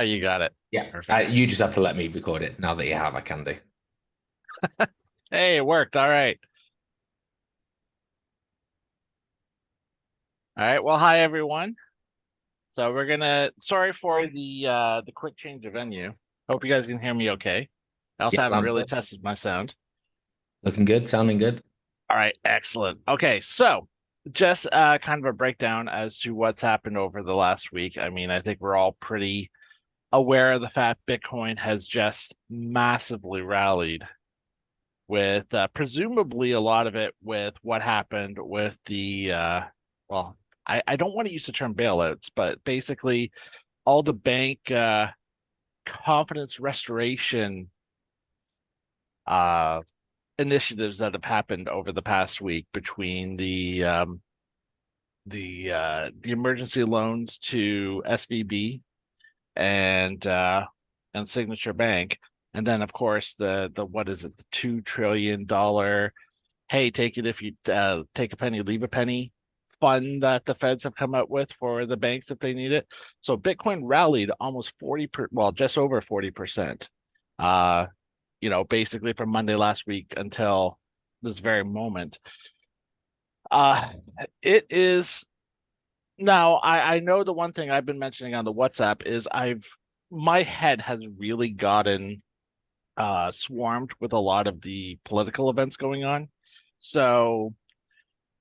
Oh, you got it. Yeah, Perfect. you just have to let me record it. Now that you have, I can do. Hey, it worked. All right. All right. Well, hi everyone. So we're gonna sorry for the quick change of venue. Hope you guys can hear me okay. I also Yeah, haven't I'm really tested my sound. looking good, sounding good. All right, excellent. Okay, so just kind of a breakdown as to what's happened over the last week. I mean, I think we're all pretty aware of the fact Bitcoin has just massively rallied with presumably a lot of it with what happened with well, I don't want to use the term bailouts, but basically all the bank confidence restoration uh initiatives that have happened over the past week between the emergency loans to SVB and Signature Bank, and then of course the what is it, the $2 trillion, hey, take it if you take a penny, leave a penny fund that the feds have come up with for the banks if they need it. So Bitcoin rallied almost well, just over 40%. Uh, basically from Monday last week until this very moment. Uh, it is now I know the one thing I've been mentioning on the WhatsApp is my head has really gotten swarmed with a lot of the political events going on. So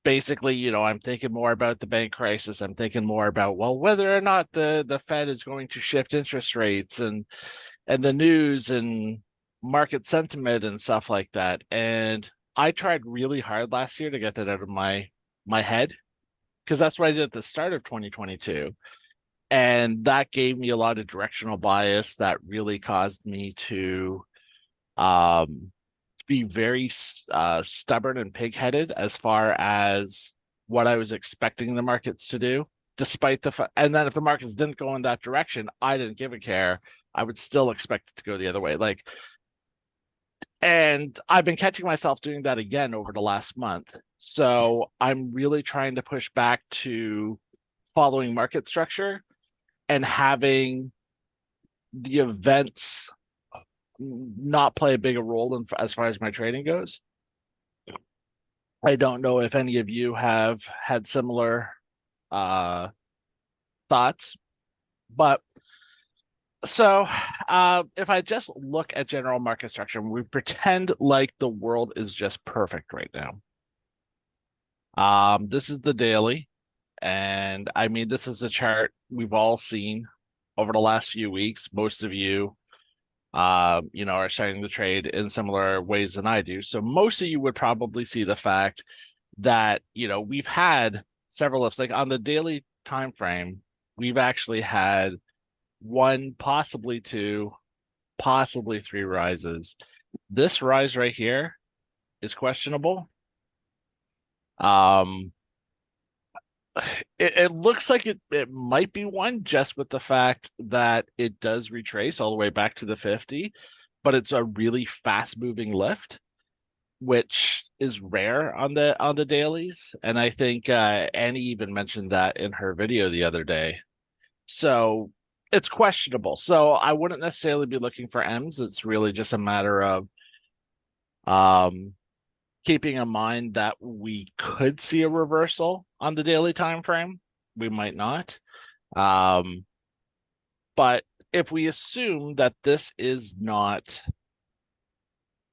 basically, I'm thinking more about the bank crisis. I'm thinking more about, well, whether or not the Fed is going to shift interest rates and the news and market sentiment and stuff like that. And I tried really hard last year to get that out of my head because that's what I did at the start of 2022. And that gave me a lot of directional bias that really caused me to um be very stubborn and pig-headed as far as what I was expecting the markets to do, despite and then if the markets didn't go in that direction, I didn't give a care. I would still expect it to go the other way. And I've been catching myself doing that again over the last month. So I'm really trying to push back to following market structure and having the events not play a bigger role as far as my trading goes. I don't know if any of you have had similar uh, thoughts, but if I just look at general market structure, we pretend like the world is just perfect right now. This is the daily, and I mean, this is a chart we've all seen over the last few weeks. Most of you, are starting to trade in similar ways than I do. So most of you would probably see the fact that we've had several lifts, like on the daily time frame. We've actually had one, possibly two, possibly three rises. This rise right here is questionable. um it looks like it might be one, just with the fact that it does retrace all the way back to the 50, but it's a really fast moving lift, which is rare on the dailies. And I think Annie even mentioned that in her video the other day. So it's questionable. So I wouldn't necessarily be looking for M's. It's really just a matter of um, keeping in mind that we could see a reversal on the daily time frame. We might not. Um, but if we assume that this is not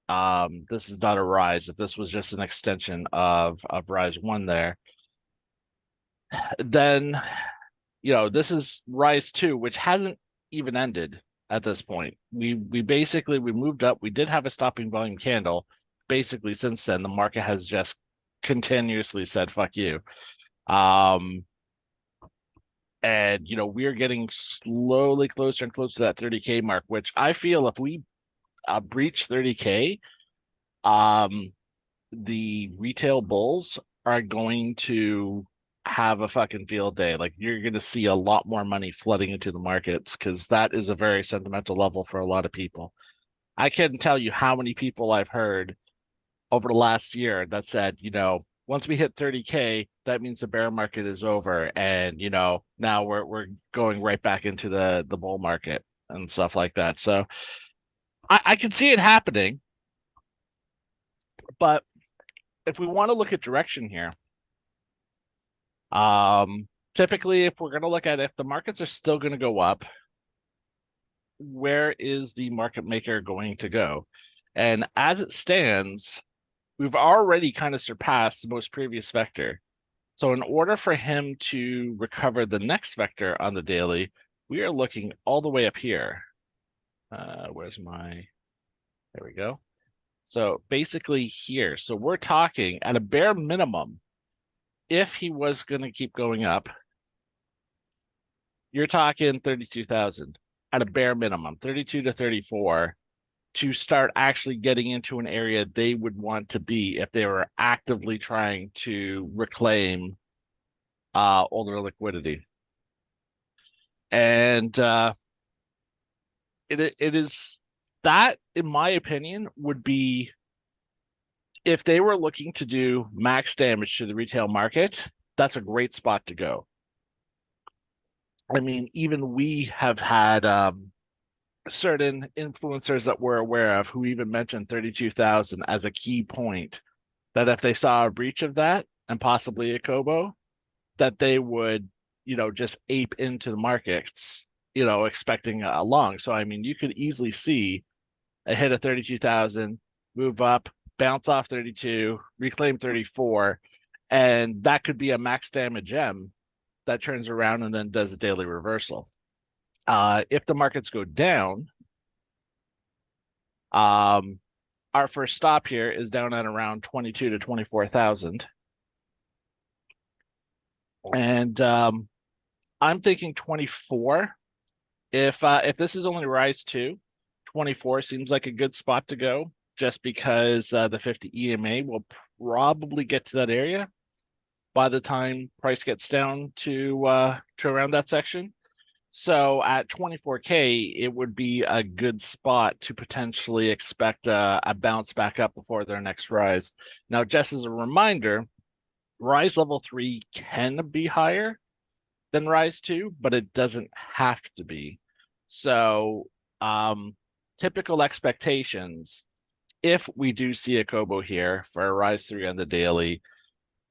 a rise, if this was just an extension of rise one there, then this is rise two, which hasn't even ended at this point. We basically we moved up. We did have a stopping volume candle. Basically, since then, the market has just continuously said "fuck you," um, and we are getting slowly closer and closer to that 30K mark. Which I feel if we breach 30K, um, the retail bulls are going to have a fucking field day. Like, you're going to see a lot more money flooding into the markets because that is a very sentimental level for a lot of people. I can't tell you how many people I've heard over the last year that said, once we hit 30K, that means the bear market is over, and now we're going right back into the bull market. and stuff like that. So I can see it happening, but if we want to look at direction here, typically if we're going to look at if the markets are still going to go up, where is the market maker going to go? And as it stands, we've already kind of surpassed the most previous vector. So in order for him to recover the next vector on the daily, we are looking all the way up here. Where's my, there we go. So basically here, so we're talking at a bare minimum, if he was going to keep going up, you're talking 32,000 at a bare minimum, 32 to 34 to start actually getting into an area they would want to be if they were actively trying to reclaim older liquidity. And it is that, in my opinion, would be if they were looking to do max damage to the retail market, that's a great spot to go. I mean, even we have had certain influencers that we're aware of who even mentioned 32,000 as a key point, that if they saw a breach of that and possibly a Kobo, that they would, just ape into the markets, expecting a long. So, I mean, you could easily see a hit of 32,000, move up, bounce off 32, reclaim 34, and that could be a max damage M that turns around and then does a daily reversal. If the markets go down, our first stop here is down at around 22 to 24,000. And I'm thinking 24. If this is only rise 2, 24 seems like a good spot to go, just because the 50 EMA will probably get to that area by the time price gets down to around that section. So at 24K, it would be a good spot to potentially expect a bounce back up before their next rise. Now, just as a reminder, rise level 3 can be higher than rise 2, but it doesn't have to be. So typical expectations, if we do see a Kobo here for a rise 3 on the daily,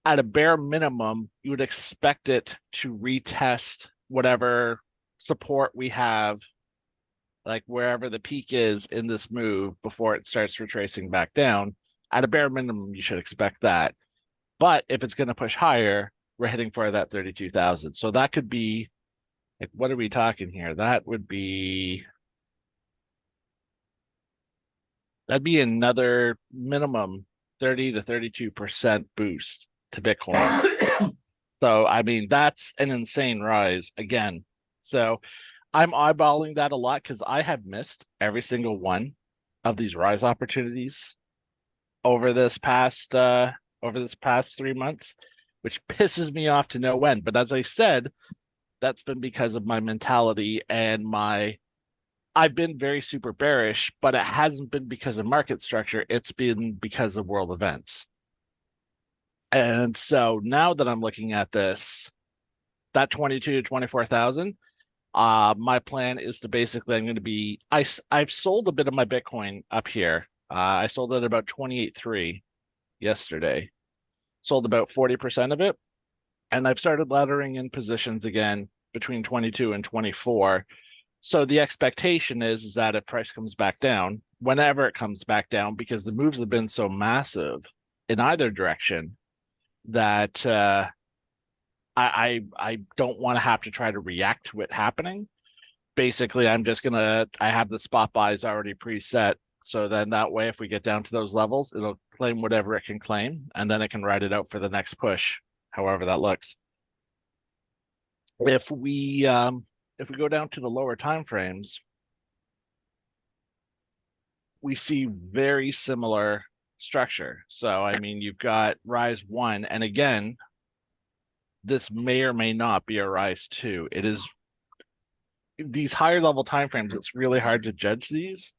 at a bare minimum, you would expect it to retest whatever support we have, like wherever the peak is in this move before it starts retracing back down. At a bare minimum, you should expect that. But if it's going to push higher, we're heading for that 32,000. So that could be, like, what are we talking here? That'd be another minimum 30 to 32% boost to Bitcoin. So, I mean, that's an insane rise again. So I'm eyeballing that a lot because I have missed every single one of these rise opportunities over this past 3 months, which pisses me off to no end. But as I said, that's been because of my mentality and I've been very super bearish, but it hasn't been because of market structure. It's been because of world events. And so now that I'm looking at this, that 22 to 24,000, my plan is to basically, I'm going to be, I've sold a bit of my Bitcoin up here. I sold it about 28.3 yesterday, sold about 40% of it. And I've started laddering in positions again between 22 and 24. So the expectation is that if price comes back down, whenever it comes back down, because the moves have been so massive in either direction, that I don't want to have to try to react to it happening. Basically, I have the spot buys already preset. So then that way, if we get down to those levels, it'll claim whatever it can claim, and then it can ride it out for the next push, however that looks. If we go down to the lower time frames, we see very similar structure. So, I mean, you've got rise 1, and again, this may or may not be a rise 2. It is these higher level timeframes, it's really hard to judge these.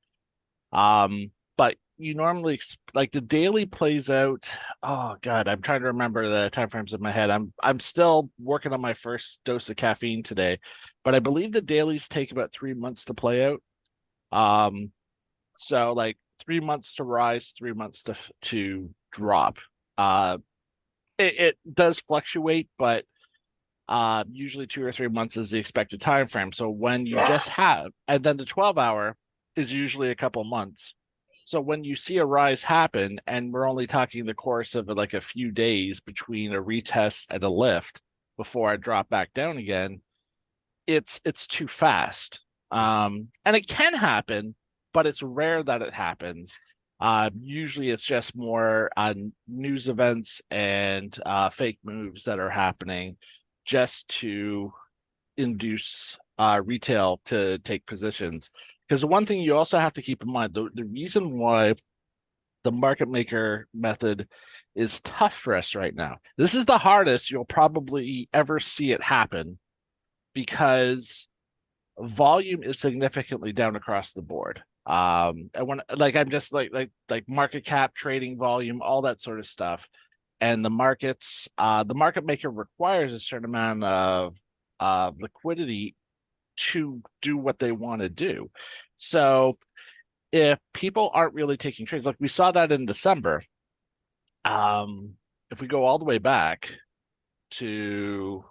But you normally, like, the daily plays out. Oh God, I'm trying to remember the timeframes in my head. I'm still working on my first dose of caffeine today, but I believe the dailies take about 3 months to play out. Um, so like 3 months to rise, 3 months to drop. Uh, it does fluctuate, but usually 2 or 3 months is the expected time frame. So when you just have, and then the 12 hour is usually a couple months. So when you see a rise happen, and we're only talking the course of like a few days between a retest and a lift before I drop back down again, it's too fast. And it can happen, but it's rare that it happens. Usually it's just more news events and fake moves that are happening just to induce retail to take positions. Because the one thing you also have to keep in mind, the reason why the market maker method is tough for us right now. This is the hardest you'll probably ever see it happen because volume is significantly down across the board. And when like I'm just like market cap, trading volume, all that sort of stuff. And the market maker requires a certain amount of liquidity to do what they want to do. So if people aren't really taking trades, like we saw that in December, if we go all the way back to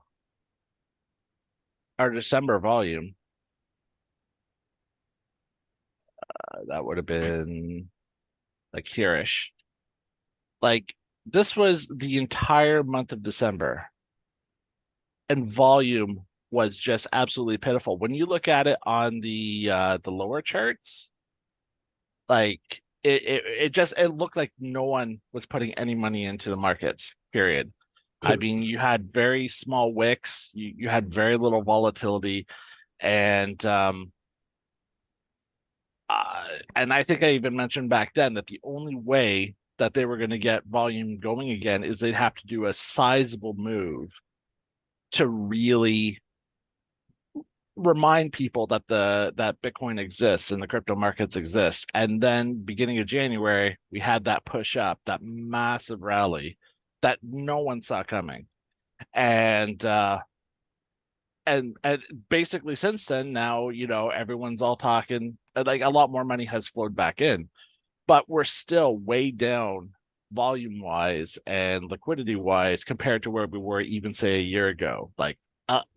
our December volume, that would have been like hereish. Like this was the entire month of December, and volume was just absolutely pitiful. When you look at it on the lower charts, like it looked like no one was putting any money into the markets, period. I mean, you had very small wicks, you had very little volatility, and and I think I even mentioned back then that the only way that they were going to get volume going again is they'd have to do a sizable move to really remind people that that Bitcoin exists and the crypto markets exist. And then beginning of January, we had that push up, that massive rally that no one saw coming. And and basically since then, now everyone's all talking like a lot more money has flowed back in, but we're still way down volume wise and liquidity wise compared to where we were even say a year ago. Like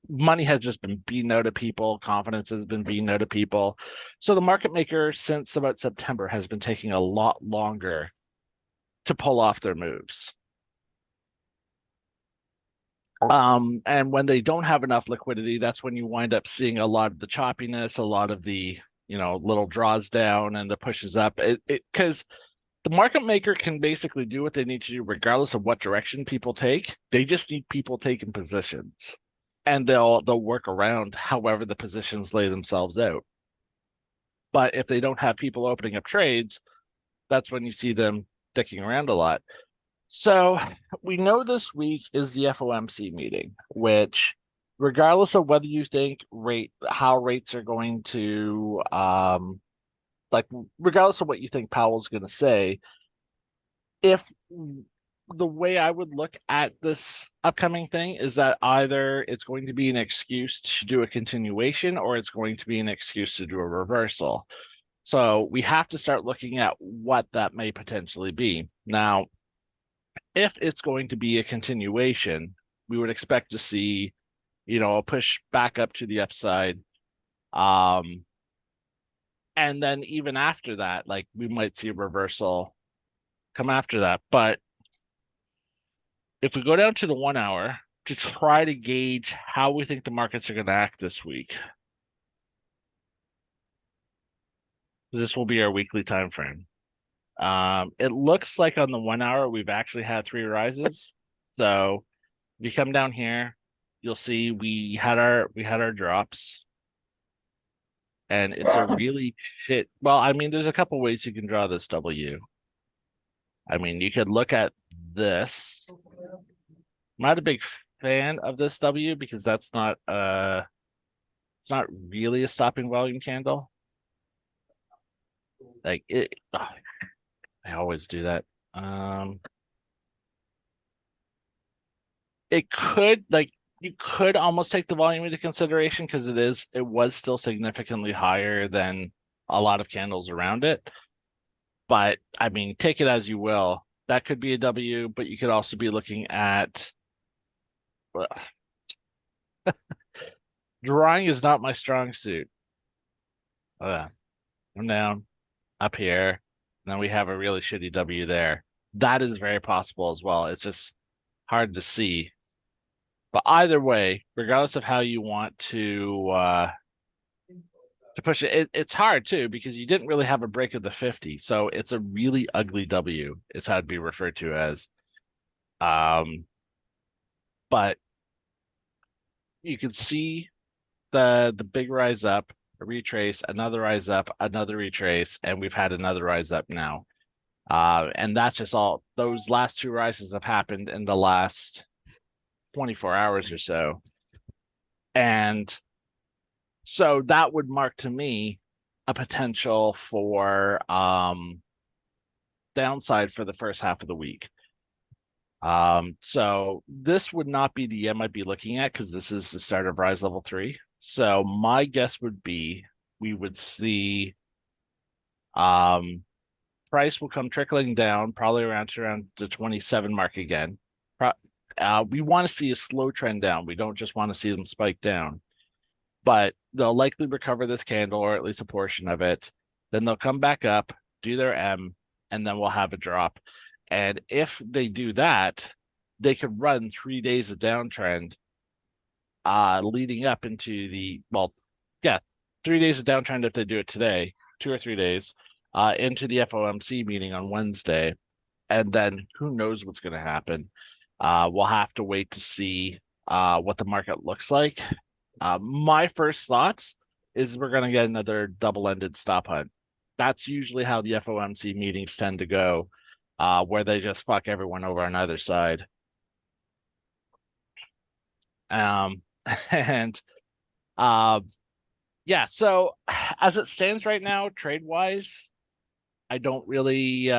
money has just been beaten out of people, confidence has been beaten out of people. So the market maker since about September has been taking a lot longer to pull off their moves. And when they don't have enough liquidity, that's when you wind up seeing a lot of the choppiness, a lot of the little draws down and the pushes up. It because the market maker can basically do what they need to do regardless of what direction people take. They just need people taking positions, and they'll work around however the positions lay themselves out. But if they don't have people opening up trades, that's when you see them sticking around a lot. So we know this week is the FOMC meeting, which, regardless of whether you think how rates are going to, like, regardless of what you think Powell's going to say, if the way I would look at this upcoming thing is that either it's going to be an excuse to do a continuation or it's going to be an excuse to do a reversal. So we have to start looking at what that may potentially be. Now, if it's going to be a continuation, we would expect to see, a push back up to the upside. And then even after that, like we might see a reversal come after that. But if we go down to the 1 hour to try to gauge how we think the markets are going to act this week, this will be our weekly time frame. It looks like on the 1 hour we've actually had 3 rises. So if you come down here, you'll see we had our drops, and it's a really shit. Well, I mean, there's a couple ways you can draw this W. I mean, you could look at this. I'm not a big fan of this W because that's not it's not really a stopping volume candle. Like it, I always do that. It could like you could almost take the volume into consideration because it was still significantly higher than a lot of candles around it. But I mean, take it as you will. That could be a W, but you could also be looking at well, drawing is not my strong suit. I'm down up here, and then we have a really shitty W there. That is very possible as well. It's just hard to see. But either way, regardless of how you want to push it, it's hard too because you didn't really have a break of the 50. So it's a really ugly W, is how it'd be referred to as. Um, but you can see the big rise up, a retrace, another rise up, another retrace, and we've had another rise up now. And that's just all those last two rises have happened in the last 24 hours or so. And so that would mark to me a potential for downside for the first half of the week. So this would not be the M I'd be looking at because this is the start of rise level 3. So my guess would be we would see price will come trickling down probably around the 27 mark again. We want to see a slow trend down. We don't just want to see them spike down, but they'll likely recover this candle or at least a portion of it. Then they'll come back up, do their M, and then we'll have a drop. And if they do that, they could run 3 days of downtrend leading up into the, well, yeah, 3 days of downtrend if they do it today, 2 or 3 days, into the FOMC meeting on Wednesday. And then who knows what's going to happen. We'll have to wait to see what the market looks like. My first thoughts is we're going to get another double-ended stop hunt. That's usually how the FOMC meetings tend to go, where they just fuck everyone over on either side. And yeah, so as it stands right now, trade-wise, I don't really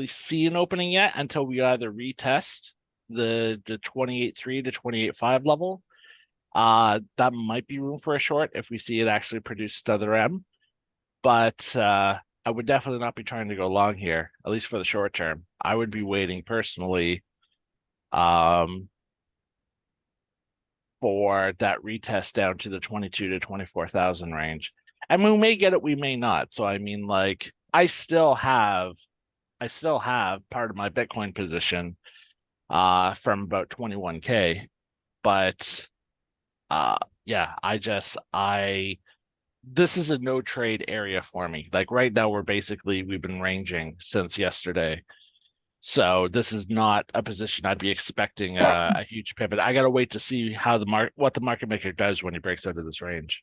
see an opening yet until we either retest the 28.3 to 28.5 level. That might be room for a short if we see it actually produce another M. But I would definitely not be trying to go long here, at least for the short term. I would be waiting personally for that retest down to the 22 to 24,000 range. And we may get it, we may not. So I mean, like, I still have part of my Bitcoin position from about 21K. But yeah, this is a no trade area for me. Like right now, we've been ranging since yesterday. So this is not a position I'd be expecting a huge pivot. I got to wait to see how what the market maker does when he breaks out of this range.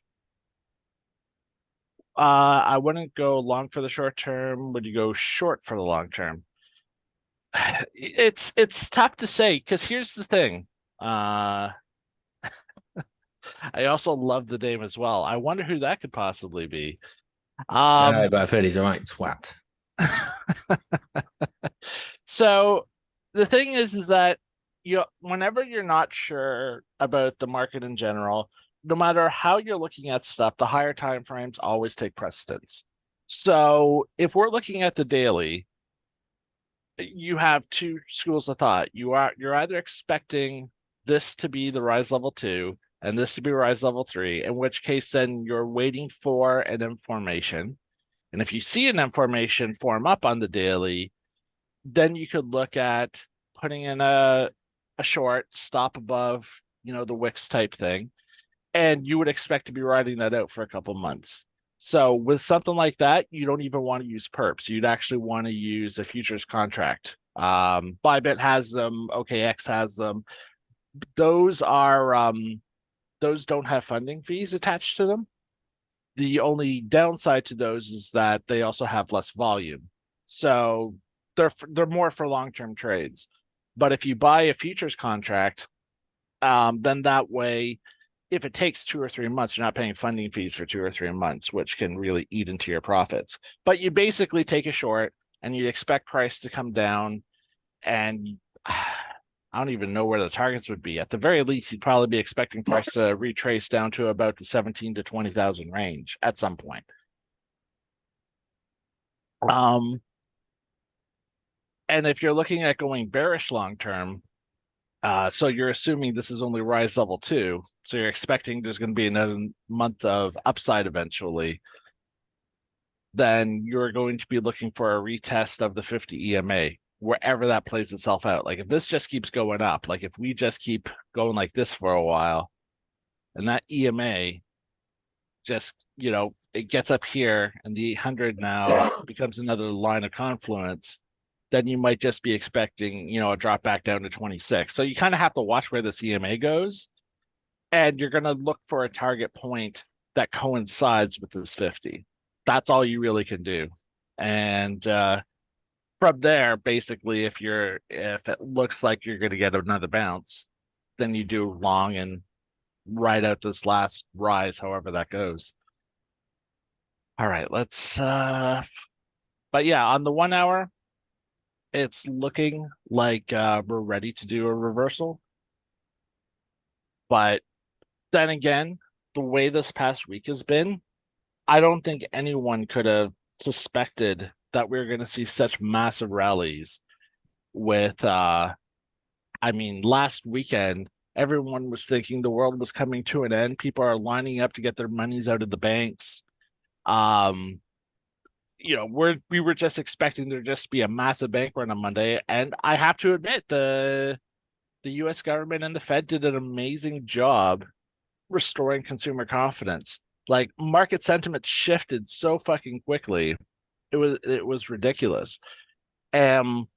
I wouldn't go long for the short term. Would you go short for the long term? It's tough to say because here's the thing. I also love the name as well. I wonder who that could possibly be. But I've heard he's a right twat. So the thing is that whenever you're not sure about the market in general, no matter how you're looking at stuff, the higher time frames always take precedence. So if we're looking at the daily, you have two schools of thought. You're either expecting this to be the rise level 2 and this to be rise level 3, in which case then you're waiting for an M formation. And if you see an M formation form up on the daily, then you could look at putting in a short stop above, the wicks type thing, and you would expect to be riding that out for a couple months. So with something like that, you don't even want to use perps. You'd actually want to use a futures contract. Bybit has them, OKX has them. Those don't have funding fees attached to them. The only downside to those is that they also have less volume. So they're more for long-term trades. But if you buy a futures contract, then that way, if it takes 2 or 3 months, you're not paying funding fees for 2 or 3 months, which can really eat into your profits. But you basically take a short and you expect price to come down. And I don't even know where the targets would be. At the very least, you'd probably be expecting price to retrace down to about the 17 to 20,000 range at some point. Um, and if you're looking at going bearish long term, so you're assuming this is only rise level 2, so you're expecting there's going to be another month of upside eventually. Then you're going to be looking for a retest of the 50 EMA wherever that plays itself out. Like if this just keeps going up, like if we just keep going like this for a while, and that EMA just, it gets up here and the 800 now becomes another line of confluence, then you might just be expecting, a drop back down to 26. So you kind of have to watch where this EMA goes, and you're going to look for a target point that coincides with this 50. That's all you really can do. And from there, basically, if it looks like you're going to get another bounce, then you do long and ride out this last rise, however that goes. All right, but yeah, on the 1 hour, it's looking like we're ready to do a reversal. But then again, the way this past week has been, I don't think anyone could have suspected that we were going to see such massive rallies with last weekend everyone was thinking the world was coming to an end. People are lining up to get their monies out of the banks. um we were just expecting there just to be a massive bank run on Monday, and I have to admit the US government and the Fed did an amazing job restoring consumer confidence. Like market sentiment shifted so fucking quickly. It was ridiculous. Um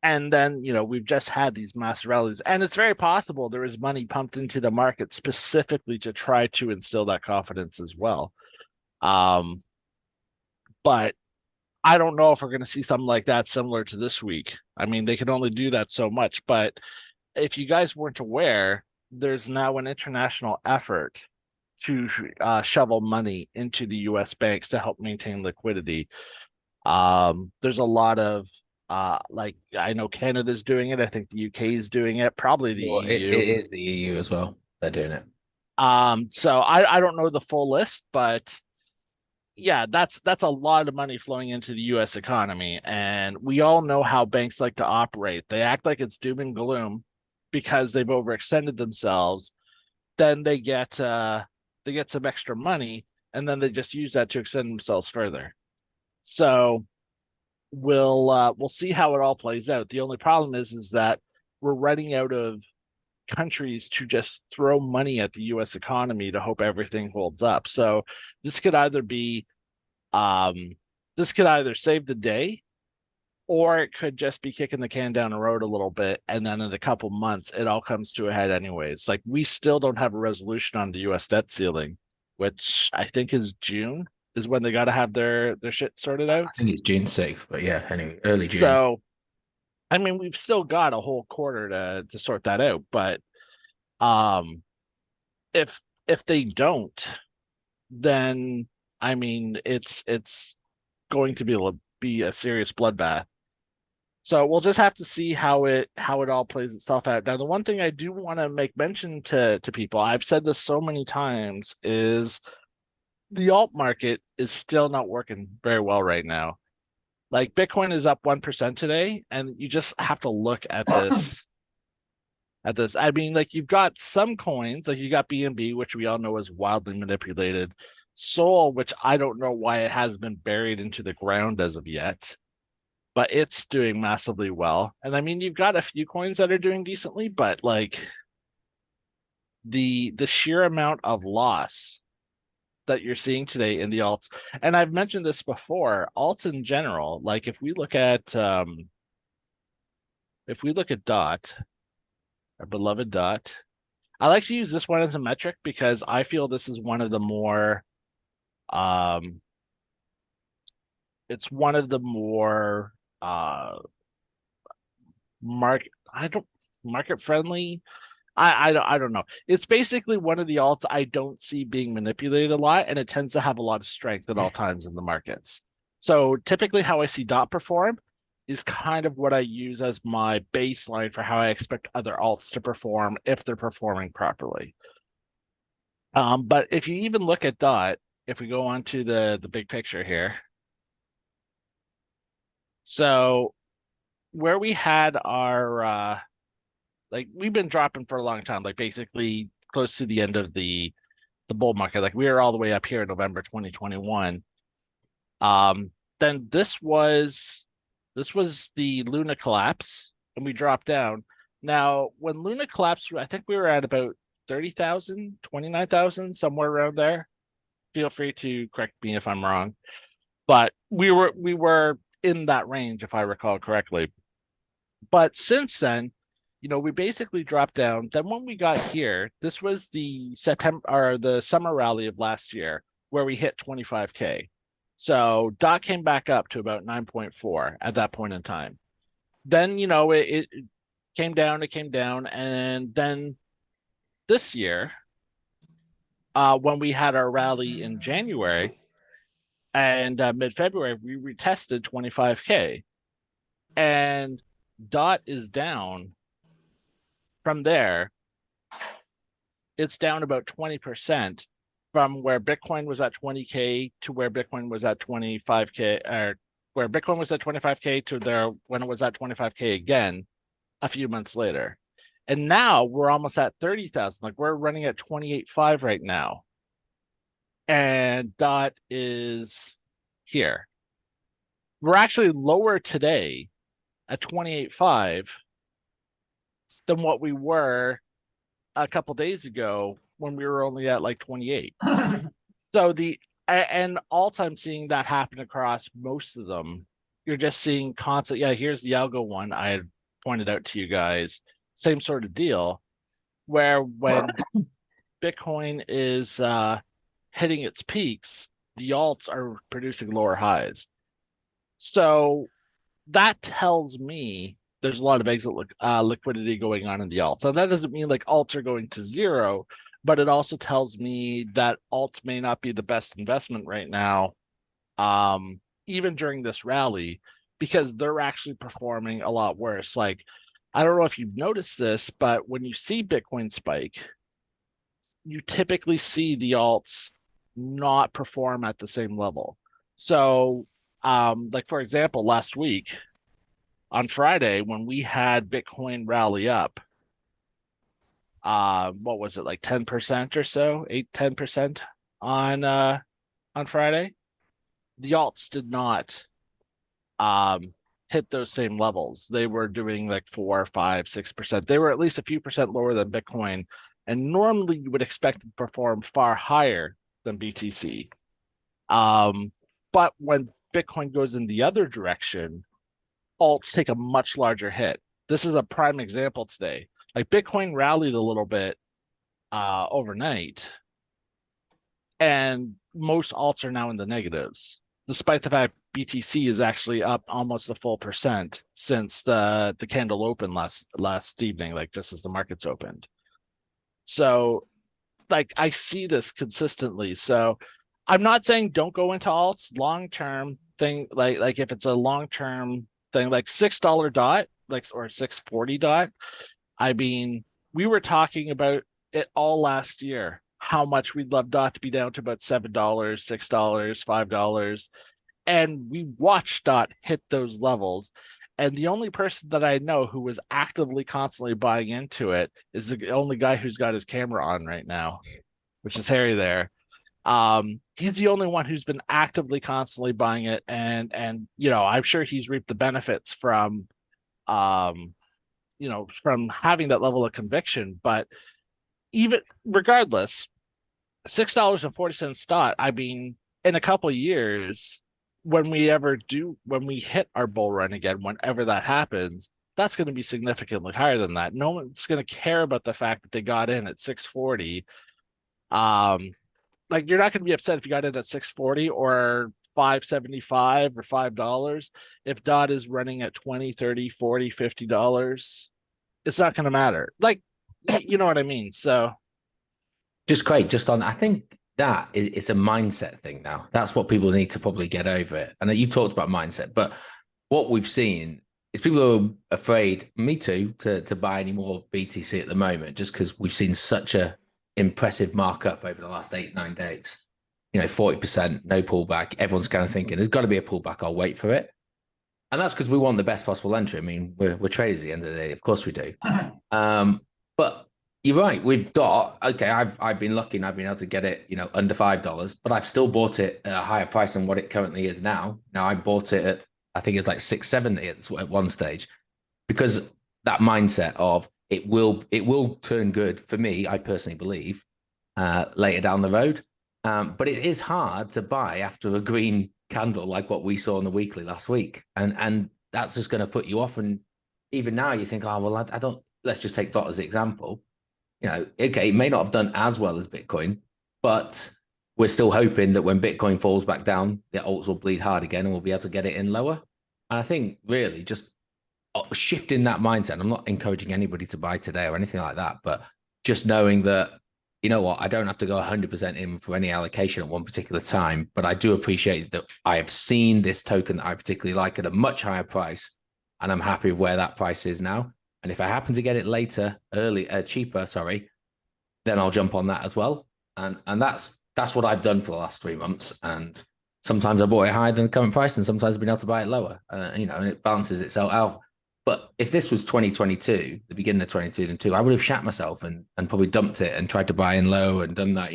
and then, we've just had these mass rallies, and it's very possible there is money pumped into the market specifically to try to instill that confidence as well. Um, but I don't know if we're going to see something like that similar to this week. I mean, they can only do that so much. But if you guys weren't aware, there's now an international effort to shovel money into the U.S. banks to help maintain liquidity. There's a lot of like I know Canada's doing it. I think the UK is doing it. Probably the Well, EU. it is the EU as well. They're doing it. So I don't know the full list, but yeah, that's a lot of money flowing into the US economy. And we all know how banks like to operate. They act like it's doom and gloom because they've overextended themselves. Then they get some extra money, and then they just use that to extend themselves further. So we'll see how it all plays out. The only problem is that we're running out of countries to just throw money at the US economy to hope everything holds up. So this could either be this could either save the day, or it could just be kicking the can down the road a little bit, and then in a couple months it all comes to a head anyways. Like we still don't have a resolution on the US debt ceiling, which I think is June is when they got to have their shit sorted I out. think it's June 6th, but yeah, anyway, early June. So I mean, we've still got a whole quarter to sort that out. But um, if they don't, then I mean, it's going to be a serious bloodbath. So we'll just have to see how it all plays itself out. Now, the one thing I do want to make mention to people, I've said this so many times, is the alt market is still not working very well right now. Like Bitcoin is up 1% today, and you just have to look at this. I mean, like you've got some coins, like you got BNB, which we all know is wildly manipulated. Sol, which I don't know why it has been buried into the ground as of yet, but it's doing massively well. And I mean, you've got a few coins that are doing decently, but like the sheer amount of loss that you're seeing today in the alts, and I've mentioned this before, alts in general, like if we look at dot, our beloved dot, I like to use this one as a metric because I feel this is one of the more it's one of the more market I don't market friendly. I don't know. It's basically one of the alts I don't see being manipulated a lot, and it tends to have a lot of strength at all times in the markets. So typically how I see dot perform is kind of what I use as my baseline for how I expect other alts to perform if they're performing properly. But if you even look at DOT, if we go on to the big picture here, so where we had our like we've been dropping for a long time, like basically close to the end of the bull market. Like we were all the way up here in November 2021. Um, then this was the Luna collapse, and we dropped down. Now, when Luna collapsed, I think we were at about 30,000, 29,000, somewhere around there. Feel free to correct me if I'm wrong, but we were in that range if I recall correctly. But since then, we basically dropped down. Then when we got here, this was the September or the summer rally of last year where we hit 25K. So dot came back up to about 9.4 at that point in time. Then, it it came down, and then this year, when we had our rally in January and mid-February, we retested 25K, and dot is down from there. It's down about 20% from where Bitcoin was at 20K to where Bitcoin was at 25K, or where Bitcoin was at 25K to there when it was at 25K again a few months later. And now we're almost at 30,000. Like we're running at 28.5 right now. And dot is here. We're actually lower today at 28.5 than what we were a couple days ago when we were only at like 28. So and also I'm seeing that happen across most of them. You're just seeing constant. Yeah, here's the algo one I had pointed out to you guys. Same sort of deal, where when Bitcoin is hitting its peaks, the alts are producing lower highs. So that tells me there's a lot of exit liquidity going on in the alts. So that doesn't mean like alts are going to zero, but it also tells me that alts may not be the best investment right now, even during this rally, because they're actually performing a lot worse. Like, I don't know if you've noticed this, but when you see Bitcoin spike, you typically see the alts not perform at the same level. So, like for example, last week on Friday when we had Bitcoin rally up, what was it, like 10% or so, 8-10% on Friday? The alts did not hit those same levels. They were doing like 4, 5, 6%. They were at least a few percent lower than Bitcoin. And normally you would expect to perform far higher than BTC. But when Bitcoin goes in the other direction, alts take a much larger hit. This is a prime example today. Like Bitcoin rallied a little bit overnight, and most alts are now in the negatives, despite the fact BTC is actually up almost a full percent since the candle opened last evening, like just as the markets opened. So like I see this consistently. So I'm not saying don't go into alts long term thing, like if it's a long term thing, like $6 dot, like or 640 dot. I mean, we were talking about it all last year, how much we'd love dot to be down to about $7, $6, $5. And we watched dot hit those levels. And the only person that I know who was actively constantly buying into it is the only guy who's got his camera on right now, which is Harry there. He's the only one who's been actively constantly buying it, and I'm sure he's reaped the benefits from from having that level of conviction. But even regardless, $6.40 dot, I mean, in a couple of years, when we hit our bull run again, whenever that happens, that's going to be significantly higher than that. No one's going to care about the fact that they got in at 640. Like you're not going to be upset if you got in at 640 or 575 or $5. If dot is running at 20, 30, 40, $50, it's not going to matter. Like, you know what I mean? So Just Craig, just on, I think that it's a mindset thing now. That's what people need to probably get over it. And you talked about mindset, but what we've seen is people are afraid, me too, to buy any more BTC at the moment, just because we've seen such a impressive markup over the last 8, 9 days. 40%, no pullback. Everyone's kind of thinking there's got to be a pullback. I'll wait for it. And that's because we want the best possible entry. I mean, we're traders at the end of the day. Of course we do. But you're right. We've got, okay, I've been lucky and I've been able to get it, under $5, but I've still bought it at a higher price than what it currently is now. Now I bought it at, I think it's like 670 at one stage, because that mindset of it will turn good for me, I personally believe, later down the road. But it is hard to buy after a green candle like what we saw on the weekly last week, and that's just going to put you off. And even now, you think, oh well, I don't. Let's just take DOT as an example. Okay, it may not have done as well as Bitcoin, but we're still hoping that when Bitcoin falls back down, the alts will bleed hard again, and we'll be able to get it in lower. And I think really just shifting that mindset. I'm not encouraging anybody to buy today or anything like that, but just knowing that, you know what, I don't have to go 100% in for any allocation at one particular time, but I do appreciate that I have seen this token that I particularly like at a much higher price, and I'm happy with where that price is now. And if I happen to get it later, cheaper, then I'll jump on that as well. And that's what I've done for the last 3 months. And sometimes I bought it higher than the current price, and sometimes I've been able to buy it lower. And it balances itself out. But if this was 2022, the beginning of 2022, I would have shat myself and probably dumped it and tried to buy in low and done that,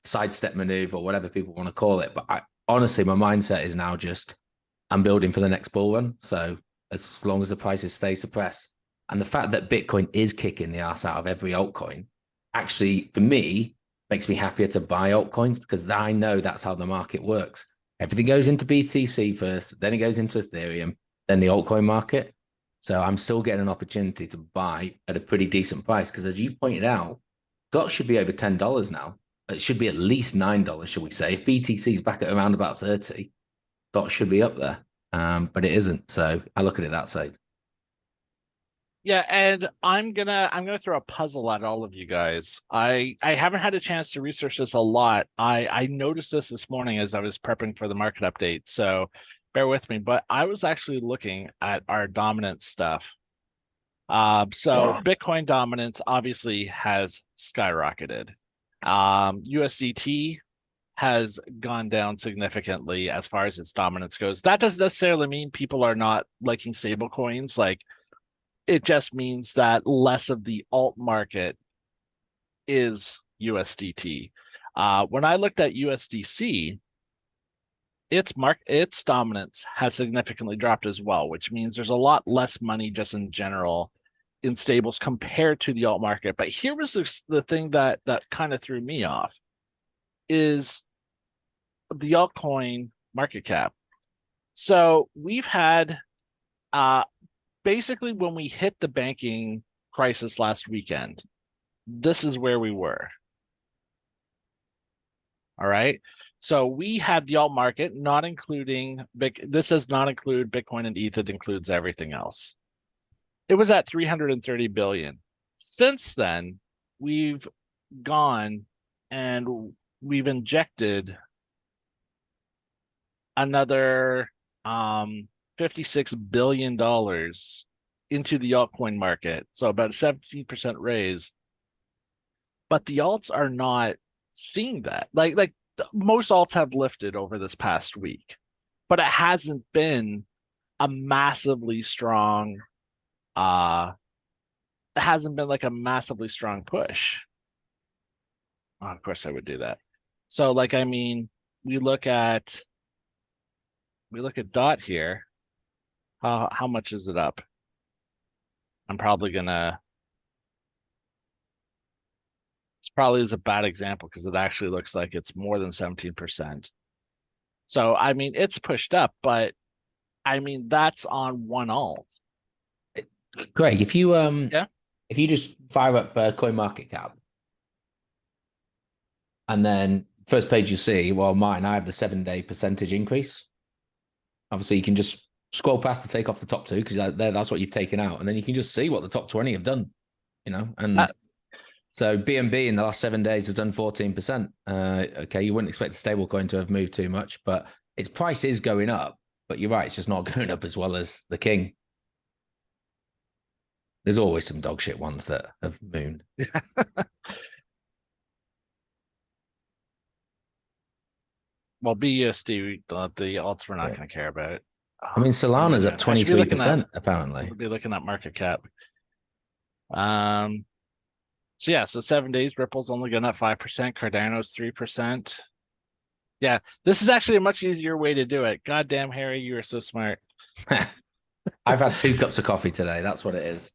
sidestep maneuver or whatever people want to call it. But honestly, my mindset is now just I'm building for the next bull run. So as long as the prices stay suppressed, and the fact that Bitcoin is kicking the ass out of every altcoin, actually, for me, makes me happier to buy altcoins, because I know that's how the market works. Everything goes into BTC first, then it goes into Ethereum, then the altcoin market. So I'm still getting an opportunity to buy at a pretty decent price, because as you pointed out, DOT should be over $10 now. It should be at least $9, should we say. If BTC is back at around about 30, DOT should be up there. But it isn't. So I look at it that side. Yeah, and I'm gonna throw a puzzle at all of you guys. I haven't had a chance to research this a lot. I noticed this morning as I was prepping for the market update, so bear with me. But I was actually looking at our dominance stuff. So Bitcoin dominance obviously has skyrocketed. USDT has gone down significantly as far as its dominance goes. That doesn't necessarily mean people are not liking stable coins. Like, it just means that less of the alt market is USDT. When I looked at USDC, its dominance has significantly dropped as well, which means there's a lot less money just in general in stables compared to the alt market. But here was the thing that kind of threw me off is the altcoin market cap. So we've had basically when we hit the banking crisis last weekend, this is where we were. All right. So we had the alt market, not including this does not include Bitcoin and ETH, it includes everything else. It was at 330 billion. Since then, we've gone and we've injected another $56 billion into the altcoin market. So about a 17% raise. But the alts are not seeing that. Like most alts have lifted over this past week, but it hasn't been a massively strong it hasn't been like a massively strong push. Oh, of course I would do that. So like I mean, we look at DOT here. How much is it up? I'm probably gonna This probably is a bad example because it actually looks like it's more than 17%. So I mean it's pushed up, but I mean that's on one alt. Greg, if you Yeah. if you just fire up Coin Market Cap, and then first page you see, well, mine, I have the 7-day percentage increase. Obviously, you can just scroll past to take off the top two, because that's what you've taken out, and then you can just see what the top 20 have done. And so BNB in the last 7 days has done 14%. Okay, you wouldn't expect a stable coin to have moved too much, but its price is going up. But you're right, it's just not going up as well as the King. There's always some dog shit ones that have mooned. Well, BUSD, the alts we're not Yeah. going to care about. I mean, What am I Solana's up doing? I should be looking at 23%, apparently. market cap. Um, so yeah, so 7 days, Ripple's only going up 5%, Cardano's 3%. Yeah, this is actually a much easier way to do it. Goddamn, Harry, you are so smart. I've had 2 cups of coffee today. That's what it is.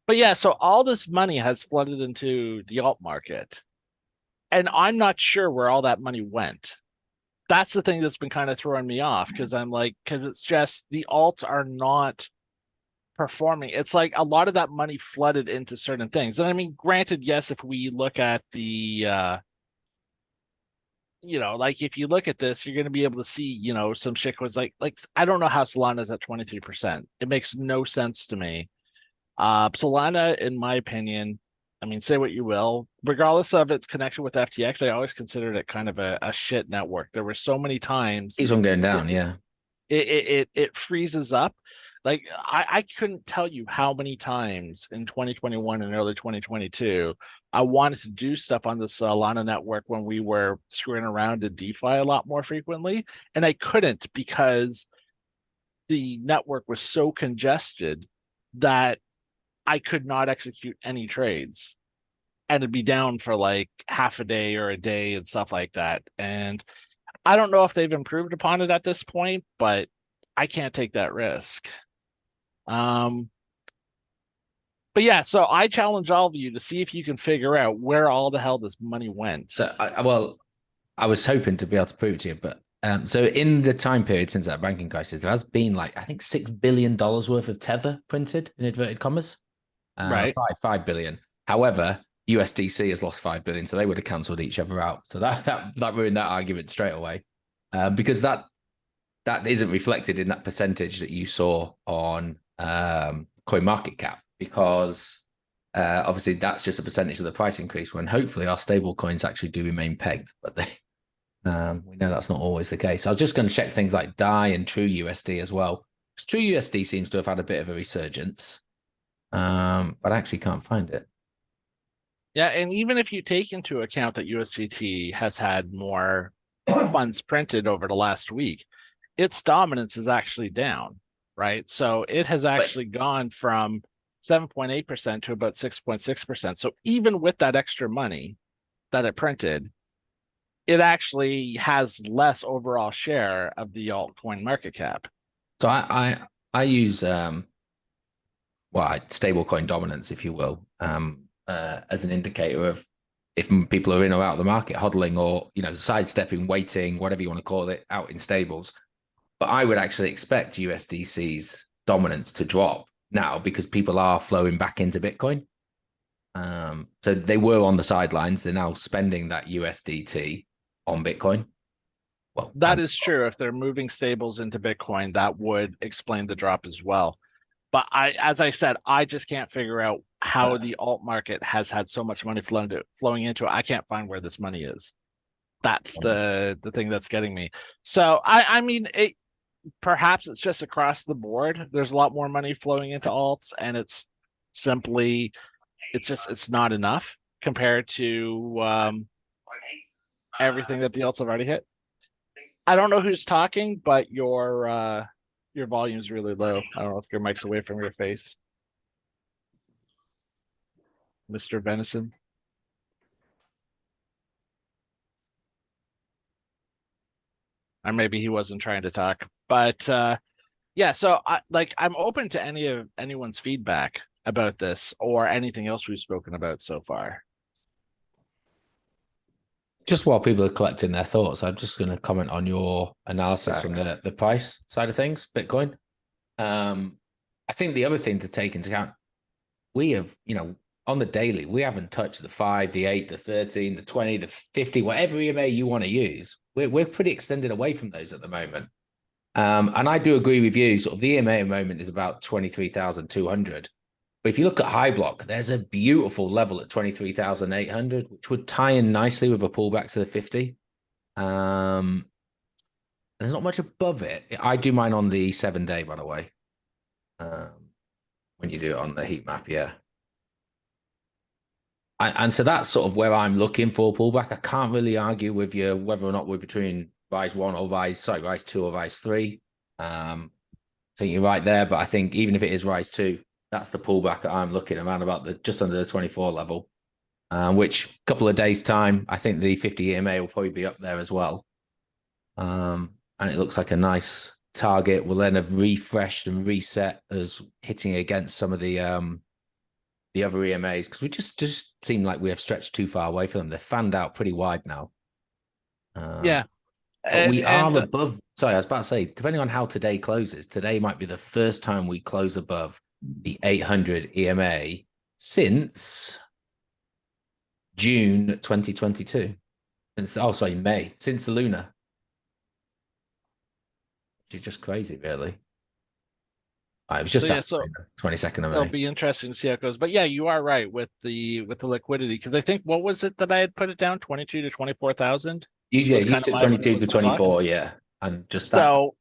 But yeah, so all this money has flooded into the alt market. And I'm not sure where all that money went. That's the thing that's been kind of throwing me off because it's just the alts are not performing. It's like a lot of that money flooded into certain things. And I mean, granted, yes, if we look at the like if you look at this, you're going to be able to see, some shit was like I don't know how Solana's at 23%. It makes no sense to me. Solana, in my opinion, I mean, say what you will, regardless of its connection with FTX, I always considered it kind of a shit network. There were so many times Keeps on going down, it yeah. it freezes up. Like I couldn't tell you how many times in 2021 and early 2022 I wanted to do stuff on the Solana network when we were screwing around in DeFi a lot more frequently, and I couldn't because the network was so congested that I could not execute any trades and it'd be down for like half a day or a day and stuff like that. And I don't know if they've improved upon it at this point, but I can't take that risk. Um, but yeah, so I challenge all of you to see if you can figure out where all the hell this money went. So, I was hoping to be able to prove it to you, but so in the time period since that banking crisis, there has been like, I think $6 billion worth of tether printed in inverted commas. Right. 5 billion. However, USDC has lost 5 billion, so they would have cancelled each other out. So that ruined that argument straight away, because that isn't reflected in that percentage that you saw on coin market cap, because obviously that's just a percentage of the price increase. When hopefully our stable coins actually do remain pegged, but we know that's not always the case. So I was just going to check things like DAI and True USD as well, because True USD seems to have had a bit of a resurgence. But I actually can't find it. Yeah, and even if you take into account that USDT has had more funds printed over the last week, its dominance is actually down, right? So it has actually gone from 7.8% to about 6.6%. So even with that extra money that it printed, it actually has less overall share of the altcoin market cap. So I use stablecoin dominance, if you will, as an indicator of if people are in or out of the market, hodling or sidestepping, waiting, whatever you want to call it, out in stables. But I would actually expect USDC's dominance to drop now because people are flowing back into Bitcoin. So they were on the sidelines. They're now spending that USDT on Bitcoin. Well, that is true. If they're moving stables into Bitcoin, that would explain the drop as well. But as I said, I just can't figure out how the alt market has had so much money flowing into it. I can't find where this money is. That's the thing that's getting me. So I mean, perhaps it's just across the board. There's a lot more money flowing into alts, and it's not enough compared to everything that the alts have already hit. I don't know who's talking, but your volume's really low. I don't know if your mic's away from your face. Mr. Venison. Or maybe he wasn't trying to talk. But yeah, so I'm open to anyone's feedback about this or anything else we've spoken about so far. Just while people are collecting their thoughts, I'm just going to comment on your analysis from the price side of things, Bitcoin. I think the other thing to take into account, we have, on the daily, we haven't touched the 5, the 8, the 13, the 20, the 50, whatever EMA you want to use. We're pretty extended away from those at the moment. And I do agree with you. Sort of the EMA at the moment is about 23,200. But if you look at high block, there's a beautiful level at 23,800, which would tie in nicely with a pullback to the 50. There's There's not much above it. I do mine on the 7 day, by the way. When you do it on the heat map, yeah. And so that's sort of where I'm looking for pullback. I can't really argue with you whether or not we're between rise one or rise two or rise three. I think you're right there, but I think even if it is rise two, that's the pullback that I'm looking around about the just under the 24 level, which a couple of days time, I think the 50 EMA will probably be up there as well. And it looks like a nice target. Will then have refreshed and reset as hitting against some of the other EMAs, because we just seem like we have stretched too far away from them. They're fanned out pretty wide now. Yeah. But we are And above. Sorry, I was about to say, depending on how today closes, today might be the first time we close above the 800 EMA since June 2022. May, since the Lunar. Which is just crazy, really. It was just so yeah, after so 22nd of it'll May. be interesting to see how it goes. But yeah, you are right with the liquidity, because I think, what was it that I had put it down? 22 to 24,000 Usually, was you kind of said my 22 to was my box. 24, yeah. And just that. So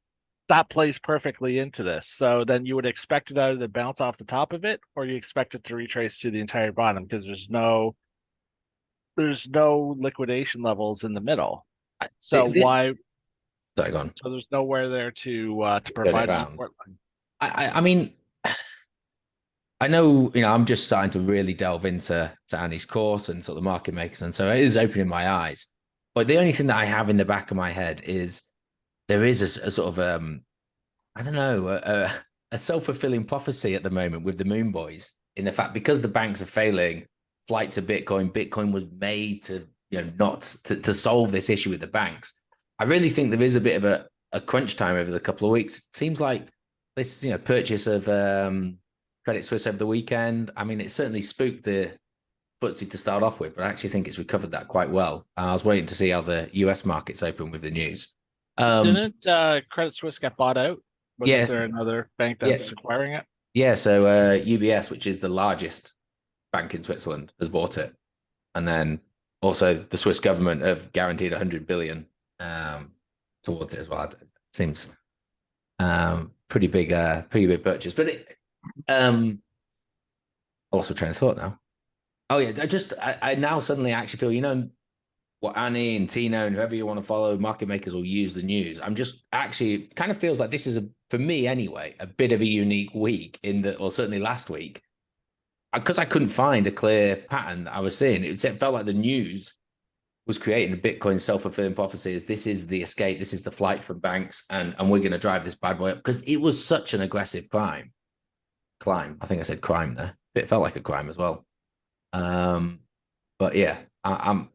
that plays perfectly into this. So then you would expect it either to bounce off the top of it, or you expect it to retrace to the entire bottom, because there's no liquidation levels in the middle. So why? Sorry, go on. So there's nowhere there to Turn it provide a around. support line. I mean, I know, I'm just starting to really delve into Annie's course and sort of the market makers. And so it is opening my eyes. But the only thing that I have in the back of my head is there is a sort of, I don't know, a self-fulfilling prophecy at the moment with the Moon Boys, in the fact, because the banks are failing, flight to Bitcoin was made to, not to solve this issue with the banks. I really think there is a bit of a crunch time over the couple of weeks. It seems like this, purchase of Credit Suisse over the weekend. I mean, it certainly spooked the FTSE to start off with, but I actually think it's recovered that quite well. I was waiting to see how the US markets open with the news. Didn't Credit Suisse get bought out? Wasn't Yeah, there another bank yeah, that's acquiring it? yeah. So UBS, which is the largest bank in Switzerland, has bought it, and then also the Swiss government have guaranteed 100 billion towards it as well. It seems pretty big purchase. But also train of thought now. Oh yeah, I now suddenly actually feel, what Annie and Tino and whoever you want to follow, market makers will use the news. I'm just actually, it kind of feels like this is for me anyway, a bit of a unique week or certainly last week, because I couldn't find a clear pattern that I was seeing. It felt like the news was creating a Bitcoin self-fulfilling prophecy, as this is the escape, this is the flight from banks, and we're going to drive this bad boy up, because it was such an aggressive climb. I think I said crime there. It felt like a crime as well. But yeah, I'm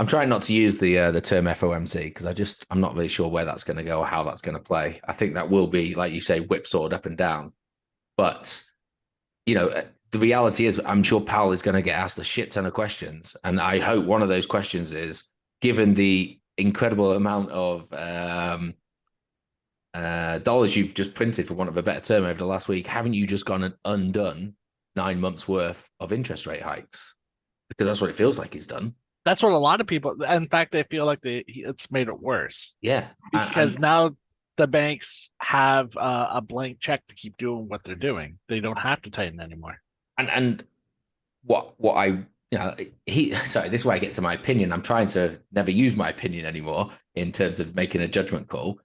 trying not to use the term FOMC, because I'm not really sure where that's going to go or how that's going to play. I think that will be, like you say, whipsawed up and down. But the reality is, I'm sure Powell is going to get asked a shit ton of questions, and I hope one of those questions is, given the incredible amount of dollars you've just printed, for want of a better term, over the last week, haven't you just gone and undone 9 months worth of interest rate hikes? Because that's what it feels like he's done. That's what a lot of people, in fact, they feel like it's made it worse. Yeah. Because now the banks have a blank check to keep doing what they're doing. They don't have to tighten anymore. And what I, sorry, this is where I get to my opinion. I'm trying to never use my opinion anymore in terms of making a judgment call.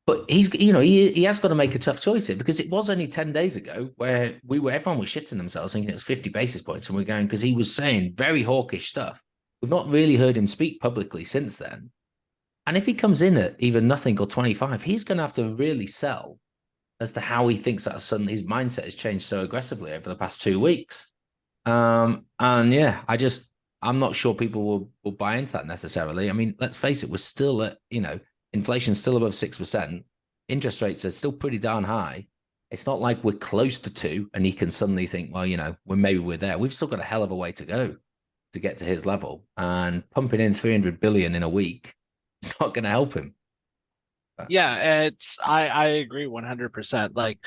But he has got to make a tough choice here, because it was only 10 days ago where everyone was shitting themselves thinking it was 50 basis points. And we're going, because he was saying very hawkish stuff. We've not really heard him speak publicly since then. And if he comes in at even nothing or 25, he's going to have to really sell as to how he thinks that suddenly his mindset has changed so aggressively over the past 2 weeks. And yeah, I'm not sure people will buy into that necessarily. I mean, let's face it, we're still at, inflation's still above 6%. Interest rates are still pretty darn high. It's not like we're close to 2 and he can suddenly think, well, we're there. We've still got a hell of a way to go to get to his level, and pumping in 300 billion in a week, it's not going to help him. Yeah, I agree 100%. Like,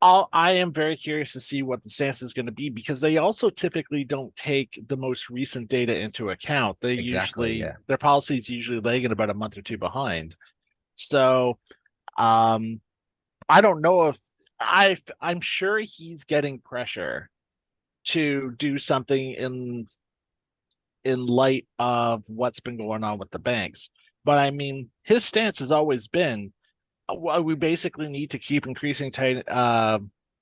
I am very curious to see what the stance is going to be, because they also typically don't take the most recent data into account. Exactly, yeah. Their policy is usually lagging about a month or two behind. So um, I don't know if I'm sure he's getting pressure to do something in light of what's been going on with the banks. But I mean, his stance has always been, well, we basically need to keep increasing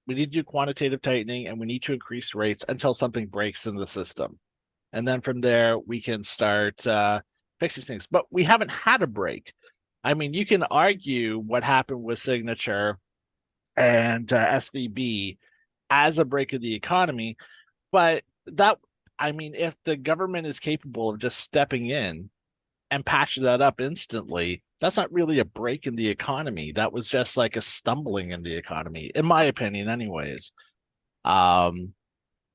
we need to do quantitative tightening and we need to increase rates until something breaks in the system. And then from there, we can start fixing things. But we haven't had a break. I mean, you can argue what happened with Signature and SVB as a break of the economy, but that, I mean, if the government is capable of just stepping in and patching that up instantly, that's not really a break in the economy. That was just like a stumbling in the economy, in my opinion, anyways. Um,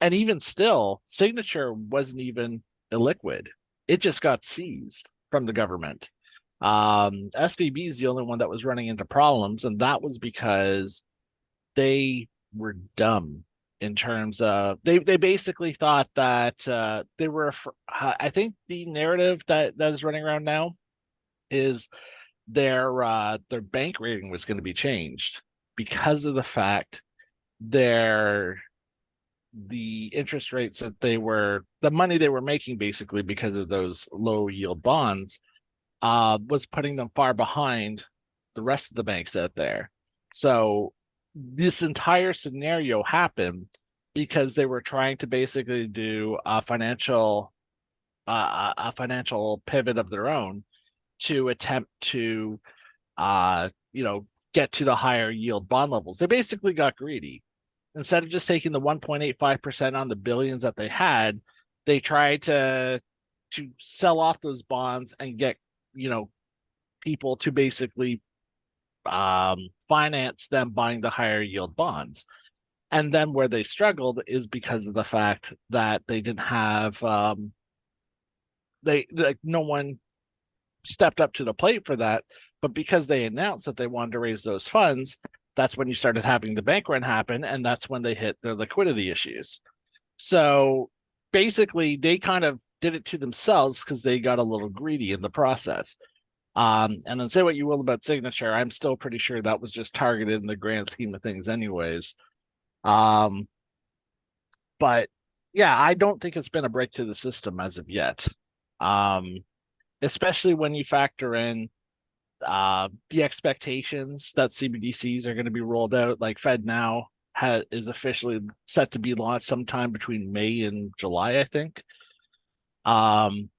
and even still, Signature wasn't even illiquid. It just got seized from the government. SVB is the only one that was running into problems, and that was because they were dumb in terms of they basically thought that they were. I think the narrative that is running around now is their bank rating was going to be changed because of the fact their the interest rates that the money they were making basically because of those low yield bonds was putting them far behind the rest of the banks out there. So this entire scenario happened because they were trying to basically do a financial pivot of their own to attempt to get to the higher yield bond levels. They basically got greedy. Instead of just taking the 1.85% on the billions that they had, they tried to sell off those bonds and get, you know, people to basically finance them buying the higher yield bonds. And then where they struggled is because of the fact that they didn't have they like no one stepped up to the plate for that. But because they announced that they wanted to raise those funds, that's when you started having the bank run happen, and that's when they hit their liquidity issues. So basically, they kind of did it to themselves because they got a little greedy in the process. And then say what you will about Signature, I'm still pretty sure that was just targeted in the grand scheme of things, anyways. Um, but yeah, I don't think it's been a break to the system as of yet. Um, Especially when you factor in the expectations that CBDCs are going to be rolled out. Like Fed Now is officially set to be launched sometime between May and July, I think. Um,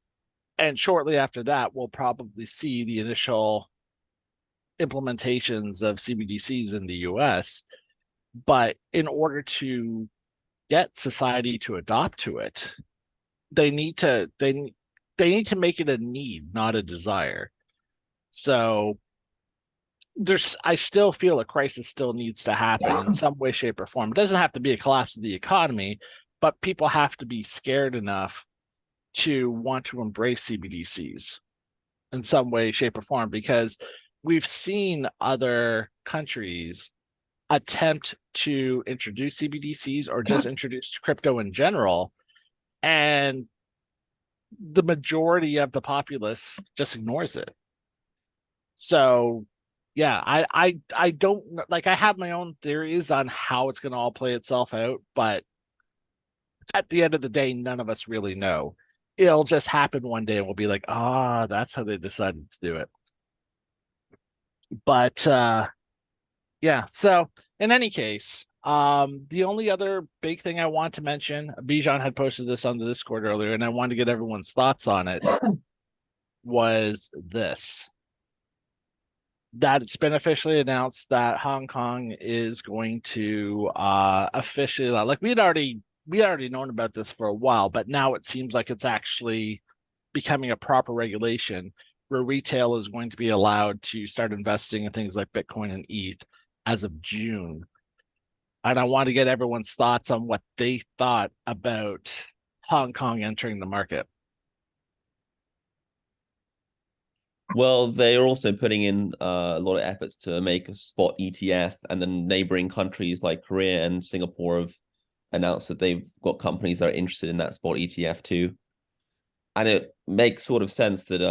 and shortly after that, we'll probably see the initial implementations of CBDCs in the US. But in order to get society to adopt to it, they need to they need to make it a need, not a desire. So I still feel a crisis still needs to happen in some way, shape, or form. It doesn't have to be a collapse of the economy, but people have to be scared enough to want to embrace CBDCs in some way, shape, or form because we've seen other countries attempt to introduce CBDCs or just introduce crypto in general, and the majority of the populace just ignores it. So yeah, I don't like I have my own theories on how it's going to all play itself out, but at the end of the day, none of us really know. It'll just happen one day and we'll be like, ah, that's how they decided to do it. But yeah, so in any case, the only other big thing I want to mention, Bijan had posted this on the Discord earlier, and I wanted to get everyone's thoughts on it, was this. That it's been officially announced that Hong Kong is going to officially like we already known about this for a while, but now it seems like it's actually becoming a proper regulation where retail is going to be allowed to start investing in things like Bitcoin and ETH as of June. And I want to get everyone's thoughts on what they thought about Hong Kong entering the market. Well, they are also putting in a lot of efforts to make a spot ETF, and then neighboring countries like Korea and Singapore have announced that they've got companies that are interested in that spot ETF too. And it makes sort of sense that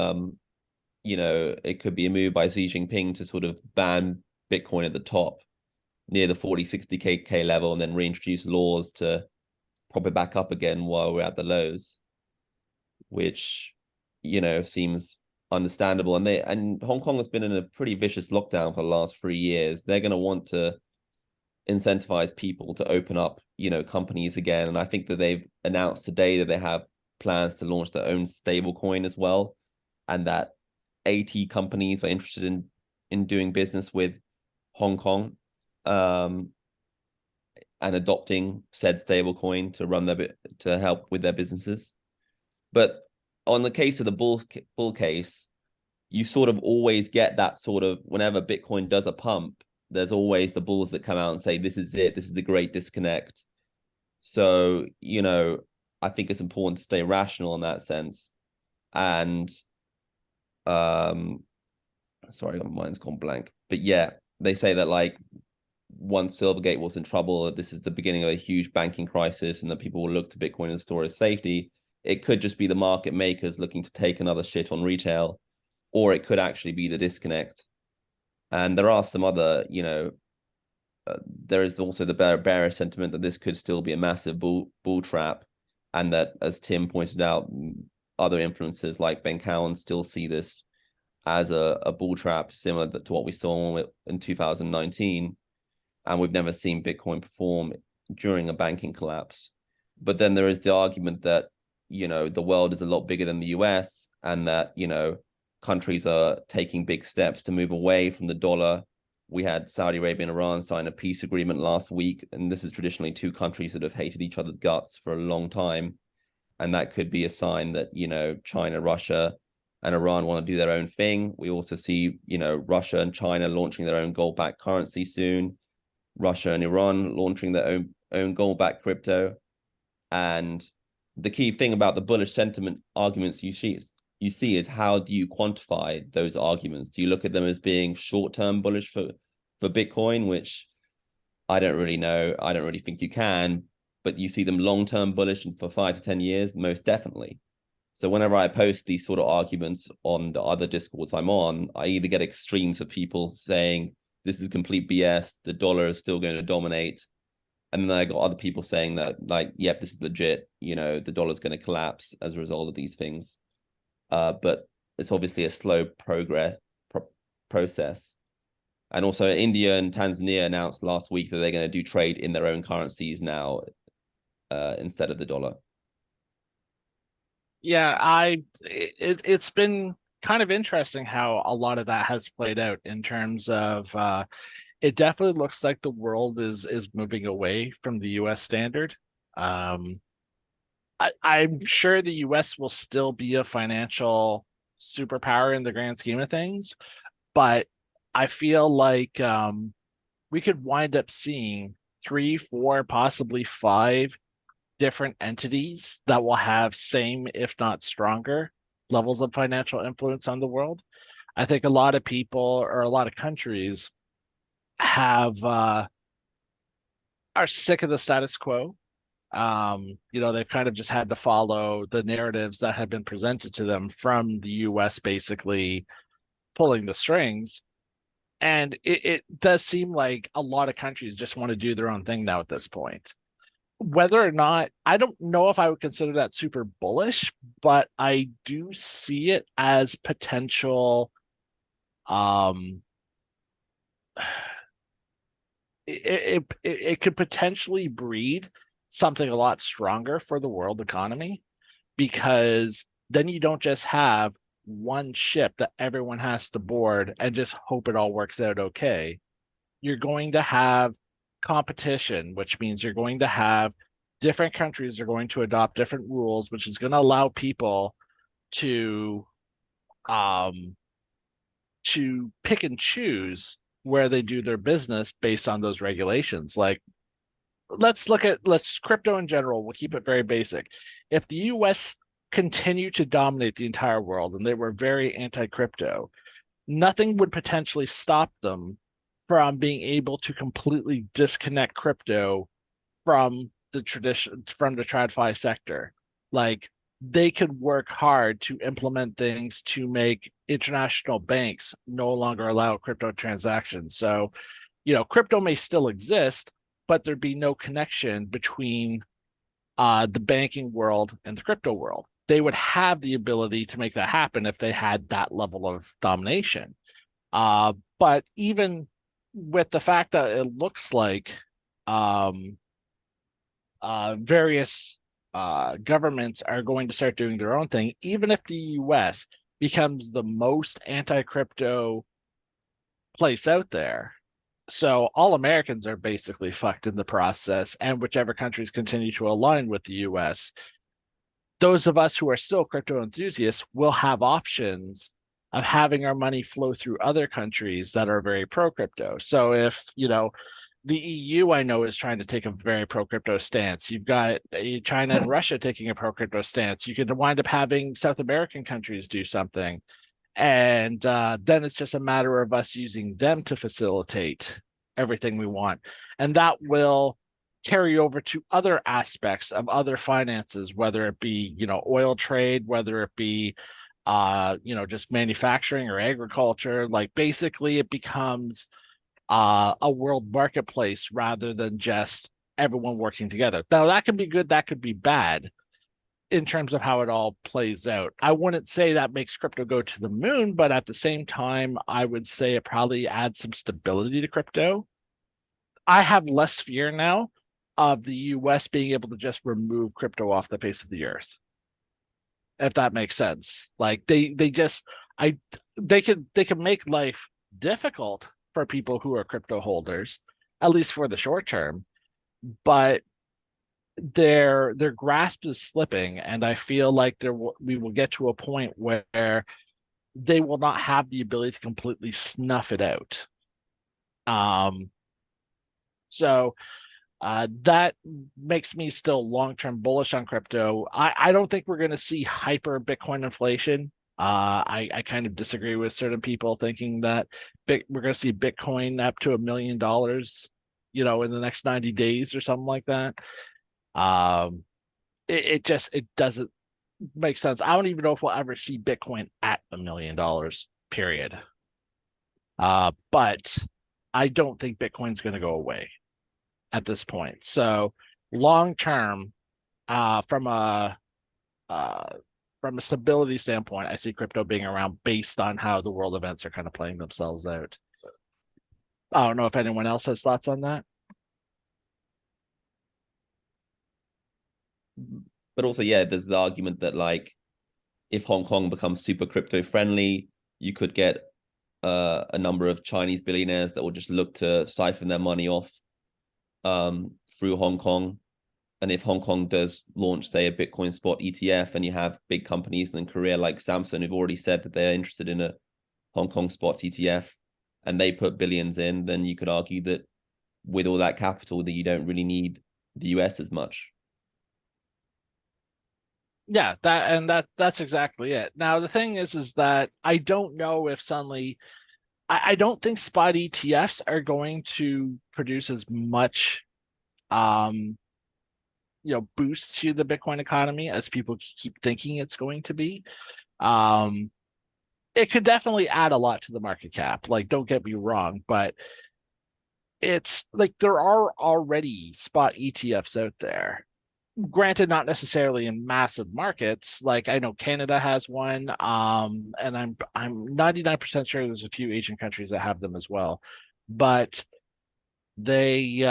it could be a move by Xi Jinping to sort of ban Bitcoin at the top near the 40, 60K level and then reintroduce laws to prop it back up again while we're at the lows, which, seems understandable. And Hong Kong has been in a pretty vicious lockdown for the last 3 years. They're going to want to incentivize people to open up, companies again. And I think that they've announced today that they have plans to launch their own stable coin as well, and that 80 companies are interested in doing business with Hong Kong, and adopting said stable coin to to help with their businesses. But on the case of the bull case, you sort of always get that sort of, whenever Bitcoin does a pump, there's always the bulls that come out and say, this is it, this is the great disconnect. So, I think it's important to stay rational in that sense. And sorry, my mind's gone blank. But yeah, they say that like once Silvergate was in trouble, this is the beginning of a huge banking crisis, and that people will look to Bitcoin as a store of safety. It could just be the market makers looking to take another shit on retail, or it could actually be the disconnect. And there are some other, there is also the bearish sentiment that this could still be a massive bull trap, and that, as Tim pointed out, other influencers like Ben Cowan still see this as a bull trap similar to what we saw in 2019. And we've never seen Bitcoin perform during a banking collapse. But then there is the argument that, the world is a lot bigger than the US, and that, countries are taking big steps to move away from the dollar. We had Saudi Arabia and Iran sign a peace agreement last week, and this is traditionally two countries that have hated each other's guts for a long time. And that could be a sign that, China, Russia, and Iran want to do their own thing. We also see, Russia and China launching their own gold-backed currency soon. Russia and Iran launching their own gold-backed crypto. And the key thing about the bullish sentiment arguments you see is, how do you quantify those arguments? Do you look at them as being short-term bullish for Bitcoin, which I don't really know. I don't really think you can, but you see them long-term bullish for 5 to 10 years, most definitely. So whenever I post these sort of arguments on the other Discords I'm on, I either get extremes of people saying, this is complete BS, the dollar is still going to dominate. And then I got other people saying that, like, yep, this is legit, the dollar's going to collapse as a result of these things. But it's obviously a slow process. And also India and Tanzania announced last week that they're going to do trade in their own currencies now, instead of the dollar. Yeah, it's been kind of interesting how a lot of that has played out in terms of it definitely looks like the world is moving away from the US standard. I'm sure the US will still be a financial superpower in the grand scheme of things, but I feel like we could wind up seeing 3, 4, possibly 5 different entities that will have same, if not stronger, levels of financial influence on the world. I think a lot of people or a lot of countries have are sick of the status quo. They've kind of just had to follow the narratives that have been presented to them from the US, basically pulling the strings. And it does seem like a lot of countries just want to do their own thing now at this point. Whether or not, I don't know if I would consider that super bullish, but I do see it as potential. It could potentially breed something a lot stronger for the world economy, because then you don't just have one ship that everyone has to board and just hope it all works out okay. You're going to have competition, which means you're going to have different countries are going to adopt different rules, which is going to allow people to pick and choose where they do their business based on those regulations. Like, let's crypto in general. We'll keep it very basic. If the US continue to dominate the entire world and they were very anti-crypto, nothing would potentially stop them from being able to completely disconnect crypto from the TradFi sector. Like, they could work hard to implement things to make international banks no longer allow crypto transactions. So, crypto may still exist, but there'd be no connection between the banking world and the crypto world. They would have the ability to make that happen if they had that level of domination. But even with the fact that it looks like um, various governments are going to start doing their own thing, even if the US becomes the most anti crypto place out there. So all Americans are basically fucked in the process, and whichever countries continue to align with the US, those of us who are still crypto enthusiasts will have options of having our money flow through other countries that are very pro crypto. So if, the EU, I know, is trying to take a very pro crypto stance. You've got China and Russia taking a pro crypto stance. You could wind up having South American countries do something. And then it's just a matter of us using them to facilitate everything we want. And that will carry over to other aspects of other finances, whether it be, oil trade, whether it be, just manufacturing or agriculture. Like basically it becomes a world marketplace rather than just everyone working together. Now that could be good, that could be bad in terms of how it all plays out. I wouldn't say that makes crypto go to the moon, but at the same time, I would say it probably adds some stability to crypto. I have less fear now of the US being able to just remove crypto off the face of the earth, if that makes sense. Like they just I they can make life difficult for people who are crypto holders, at least for the short term, but their grasp is slipping, and I feel like we will get to a point where they will not have the ability to completely snuff it out. Um, so that makes me still long-term bullish on crypto. I don't think we're going to see hyper Bitcoin inflation. I kind of disagree with certain people thinking that we're going to see Bitcoin up to $1 million, in the next 90 days or something like that. Um, it doesn't make sense. I don't even know if we'll ever see Bitcoin at $1 million, period. But I don't think Bitcoin's going to go away at this point. So long term, uh, from a uh, from a stability standpoint, I see crypto being around based on how the world events are kind of playing themselves out. I don't know if anyone else has thoughts on that. But also, yeah, there's the argument that like if Hong Kong becomes super crypto friendly, you could get a number of Chinese billionaires that will just look to siphon their money off through Hong Kong. And if Hong Kong does launch, say, a Bitcoin spot ETF, and you have big companies in Korea like Samsung who've already said that they're interested in a Hong Kong spot ETF, and they put billions in, then you could argue that with all that capital, that you don't really need the US as much. Yeah, that's exactly it. Now the thing is that I don't know if suddenly I don't think spot ETFs are going to produce as much um boost to the Bitcoin economy as people keep thinking it's going to be. Um it could definitely add a lot to the market cap. Like, don't get me wrong, but it's like there are already spot ETFs out there. Granted, not necessarily in massive markets. Like I know Canada has one, and I'm 99% sure there's a few Asian countries that have them as well. But they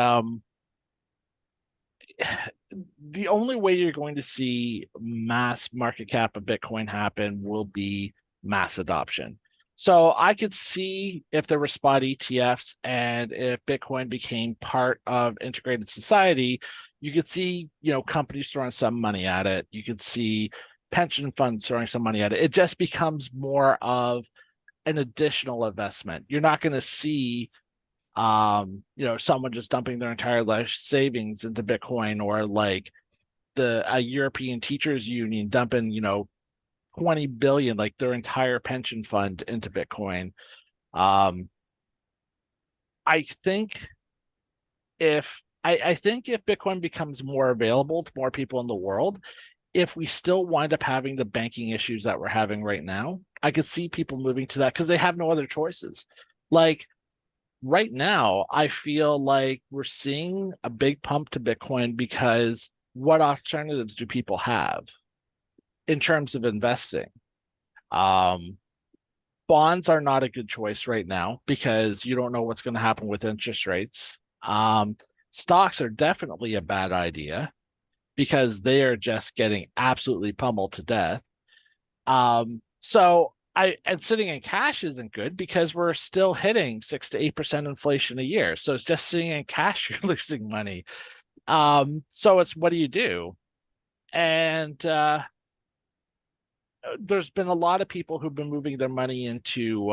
the only way you're going to see mass market cap of Bitcoin happen will be mass adoption. So I could see if there were spot ETFs and if Bitcoin became part of integrated society, you could see, companies throwing some money at it. You could see pension funds throwing some money at it. It just becomes more of an additional investment. You're not going to see someone just dumping their entire life savings into Bitcoin, or like a European teachers union dumping, 20 billion, like their entire pension fund into Bitcoin. Um, I think I think if Bitcoin becomes more available to more people in the world, if we still wind up having the banking issues that we're having right now, I could see people moving to that because they have no other choices. Like right now, I feel like we're seeing a big pump to Bitcoin because what alternatives do people have in terms of investing? Um, Bonds are not a good choice right now because you don't know what's going to happen with interest rates. Stocks are definitely a bad idea because they are just getting absolutely pummeled to death. So and sitting in cash isn't good because we're still hitting 6 to 8% inflation a year. So it's just sitting in cash, you're losing money. So it's what do you do? And there's been a lot of people who've been moving their money into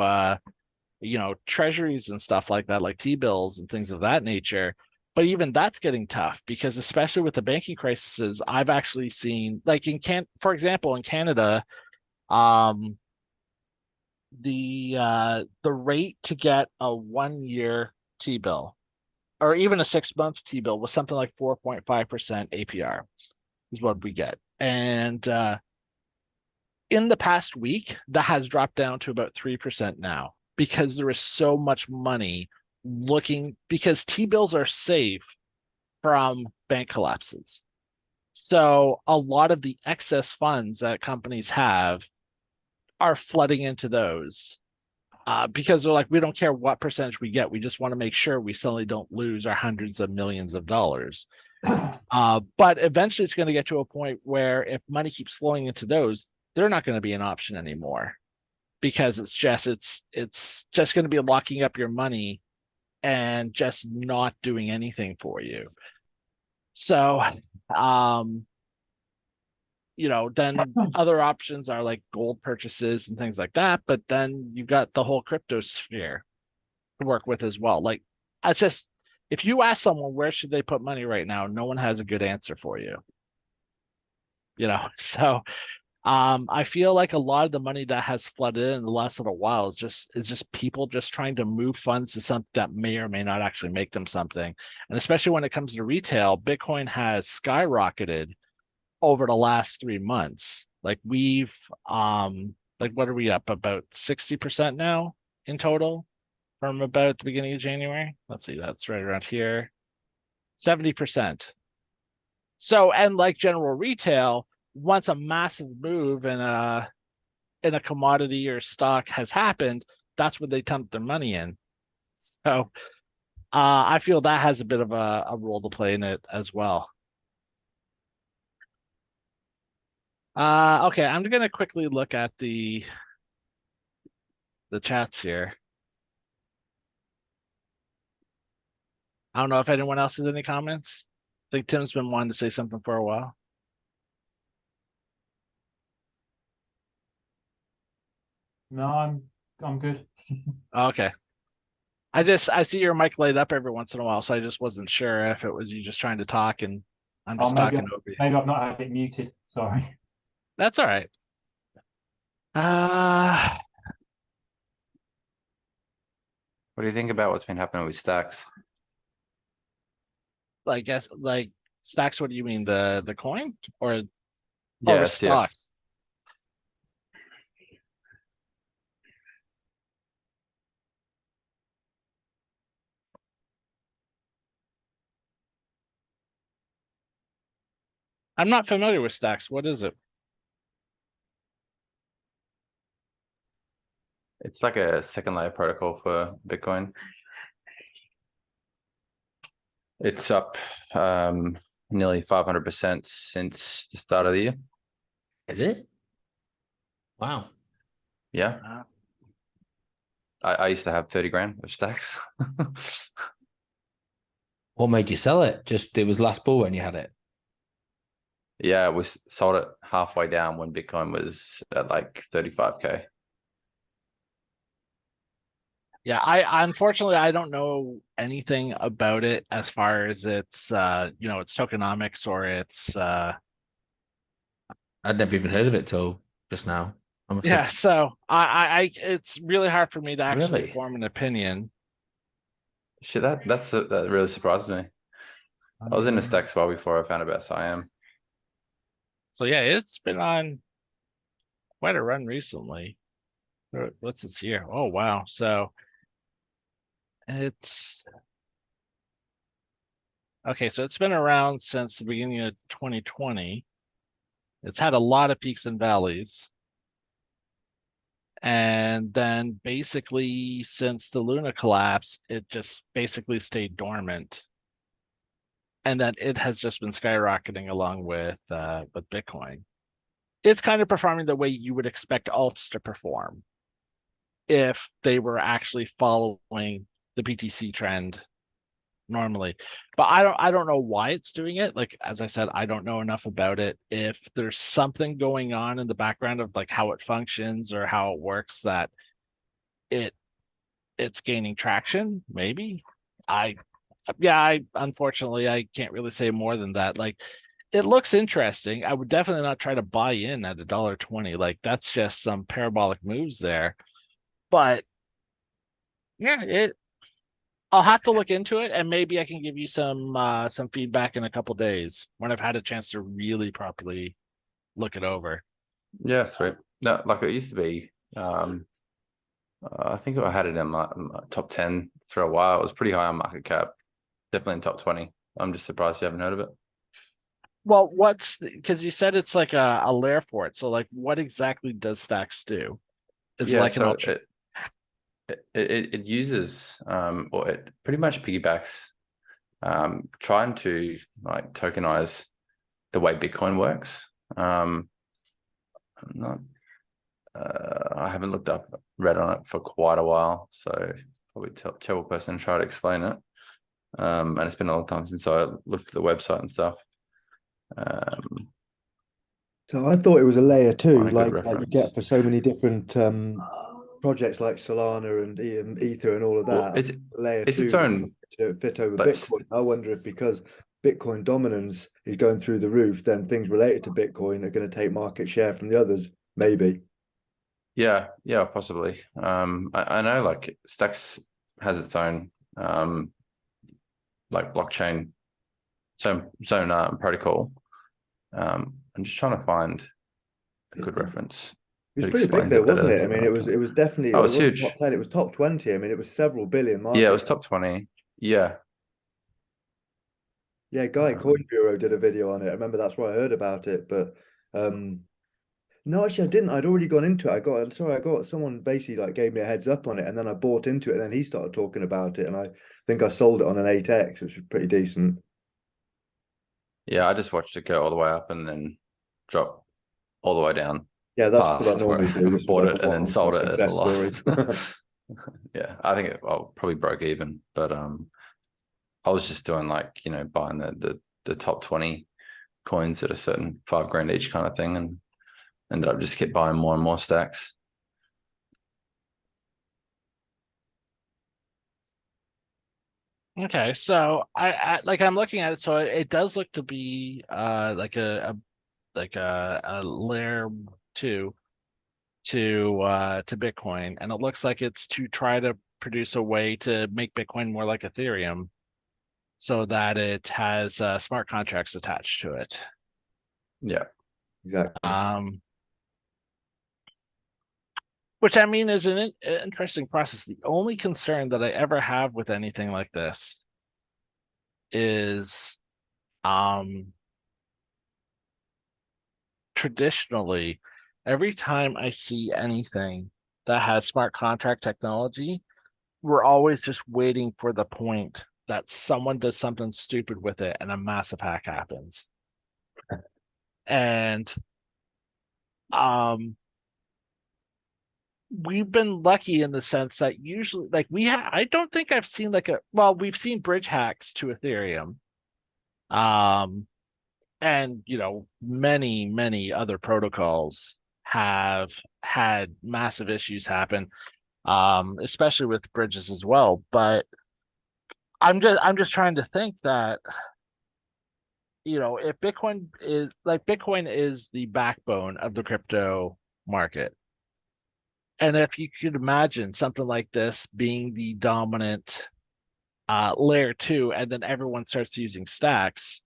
treasuries and stuff like that, like T-bills and things of that nature. But even that's getting tough because especially with the banking crises, I've actually seen like for example, in Canada, um, the rate to get a 1 year T-bill or even a 6 month T-bill was something like 4.5% APR is what we get. And in the past week, that has dropped down to about 3% now because there is so much money looking because T-bills are safe from bank collapses. So a lot of the excess funds that companies have are flooding into those because they're like, we don't care what percentage we get. We just want to make sure we suddenly don't lose our hundreds of millions of dollars. But eventually it's going to get to a point where if money keeps flowing into those, they're not going to be an option anymore because it's just going to be locking up your money and just not doing anything for you. So, then other options are like gold purchases and things like that. But then you've got the whole crypto sphere to work with as well. Like, I just, if you ask someone where should they put money right now, no one has a good answer for you. So I feel like a lot of the money that has flooded in the last little while is just people just trying to move funds to something that may or may not actually make them something. And especially when it comes to retail, Bitcoin has skyrocketed over the last 3 months. Like we've like what are we up about 60% now in total from about the beginning of January? Let's see, that's right around here. 70%. So, and like general retail, once a massive move in a commodity or stock has happened, that's when they dump their money in. So I feel that has a bit of a role to play in it as well. Okay, I'm gonna quickly look at the chats here. I don't know if anyone else has any comments. I think Tim's been wanting to say something for a while. No, I'm good. Okay. I see your mic light up every once in a while, so I just wasn't sure if it was you just trying to talk and I'm just maybe talking over you. maybe I've not had it muted. Sorry. That's all right. What do you think about what's been happening with stacks? I guess like stocks, what do you mean? The coin or Yeah, stocks? I'm not familiar with stacks. What is it? It's like a second layer protocol for Bitcoin. It's up nearly 500% since the start of the year. Is it? Wow. Yeah. Uh, I used to have 30 grand of stacks. What made you sell it? Just it was last bull when you had it. Yeah, we sold it halfway down when Bitcoin was at like 35K. Yeah, I unfortunately I don't know anything about it as far as its its tokenomics or its I'd never even heard of it till just now. I must yeah, have. so I it's really hard for me to actually Really? form an opinion. Shit, that really surprised me. I was in a stack spot before I found about Siam. So yeah, it's been on quite a run recently. What's this here? Oh wow. So it's okay, so it's been around since the beginning of 2020. It's had a lot of peaks and valleys. And then basically since the Luna collapse, it just basically stayed dormant. And then it has just been skyrocketing along with Bitcoin. It's kind of performing the way you would expect alts to perform if they were actually following the BTC trend normally. But I don't know why it's doing it. Like as I said, I don't know enough about it. If there's something going on in the background of like how it functions or how it works that it's gaining traction, maybe. I unfortunately I can't really say more than that. Like it looks interesting. I would definitely not try to buy in at $1.20. Like that's just some parabolic moves there. But yeah, I'll have to look into it, and maybe I can give you some feedback in a couple days when I've had a chance to really properly look it over. Yeah, sweet. No, like it used to be. I think I had it in my top 10 for a while. It was pretty high on market cap, definitely in top 20. I'm just surprised you haven't heard of it. Well, because you said it's like a layer for it. So like what exactly does Stacks do? Is it Yeah, like an so option? it uses or it pretty much piggybacks trying to like tokenize the way Bitcoin works. I'm not I haven't read on it for quite a while, so probably terrible person to try to explain it. And it's been a long time since I looked at the website and stuff. So I thought it was a layer two, Find a good like you reference. get for so many different projects like Solana and Ether and all of Well, that. Layer it's two its own to fit over like, Bitcoin. I wonder if because Bitcoin dominance is going through the roof, then things related to Bitcoin are going to take market share from the others. Maybe. yeah, possibly. I know like Stacks has its own like blockchain zone protocol. I'm just trying to find a good reference. It was That pretty big explains though, it better wasn't it? I mean, than I can. it was definitely, Oh, well, it it's wasn't huge. top 10, it was top 20. I mean, it was several billion Yeah, it market. was top 20. Yeah. Yeah, Guy Coin Bureau did a video on it. I remember that's where I heard about it. But no, actually I didn't. I'd already gone into it. I got someone basically like gave me a heads up on it and then I bought into it and then he started talking about it and I think I sold it on an 8x, which was pretty decent. Yeah, I just watched it go all the way up and then drop all the way down Yeah, that's what I past where normally do. I This was bought like it and then a sold it at a success story. loss. Yeah, I think probably broke even, but I was just doing like, buying the top 20 coins at a certain $5 grand each kind of thing, and ended up just keep buying more and more stacks. Okay, so I like I'm looking at it, so it does look to be like a layer two to Bitcoin, and it looks like it's to try to produce a way to make Bitcoin more like Ethereum, so that it has smart contracts attached to it. Yeah. Exactly. Which I mean is an interesting process. The only concern that I ever have with anything like this is traditionally every time I see anything that has smart contract technology, we're always just waiting for the point that someone does something stupid with it and a massive hack happens. And we've been lucky in the sense that usually like I don't think I've seen we've seen bridge hacks to Ethereum. And many other protocols have had massive issues happen, especially with bridges as well. But I'm just trying to think that if Bitcoin is the backbone of the crypto market, and if you could imagine something like this being the dominant layer two, and then everyone starts using stacks,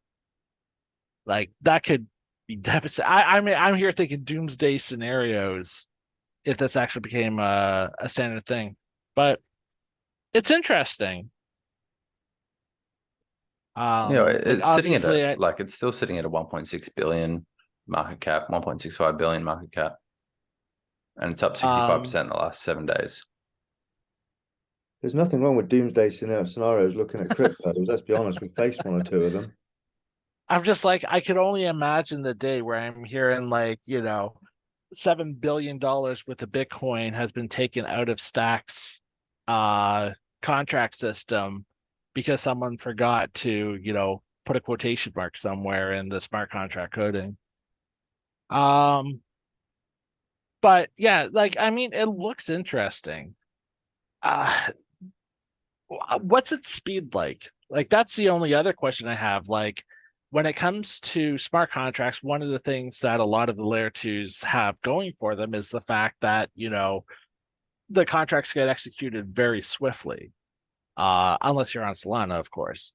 like that could be devastating. I mean, I'm here thinking doomsday scenarios if this actually became a standard thing, but it's interesting. Like it's sitting at obviously, it's still sitting at a 1.6 billion market cap, 1.65 billion market cap, and it's up 65% in the last 7 days. There's nothing wrong with doomsday scenarios looking at cryptos. Let's be honest, we faced one or two of them. I'm just like, I could only imagine the day where I'm hearing like, $7 billion worth of Bitcoin has been taken out of Stack's contract system because someone forgot to, put a quotation mark somewhere in the smart contract coding. But yeah, like, I mean, it looks interesting. What's its speed like? Like, that's the only other question I have. Like, when it comes to smart contracts, one of the things that a lot of the layer twos have going for them is the fact that, the contracts get executed very swiftly. Unless you're on Solana, of course.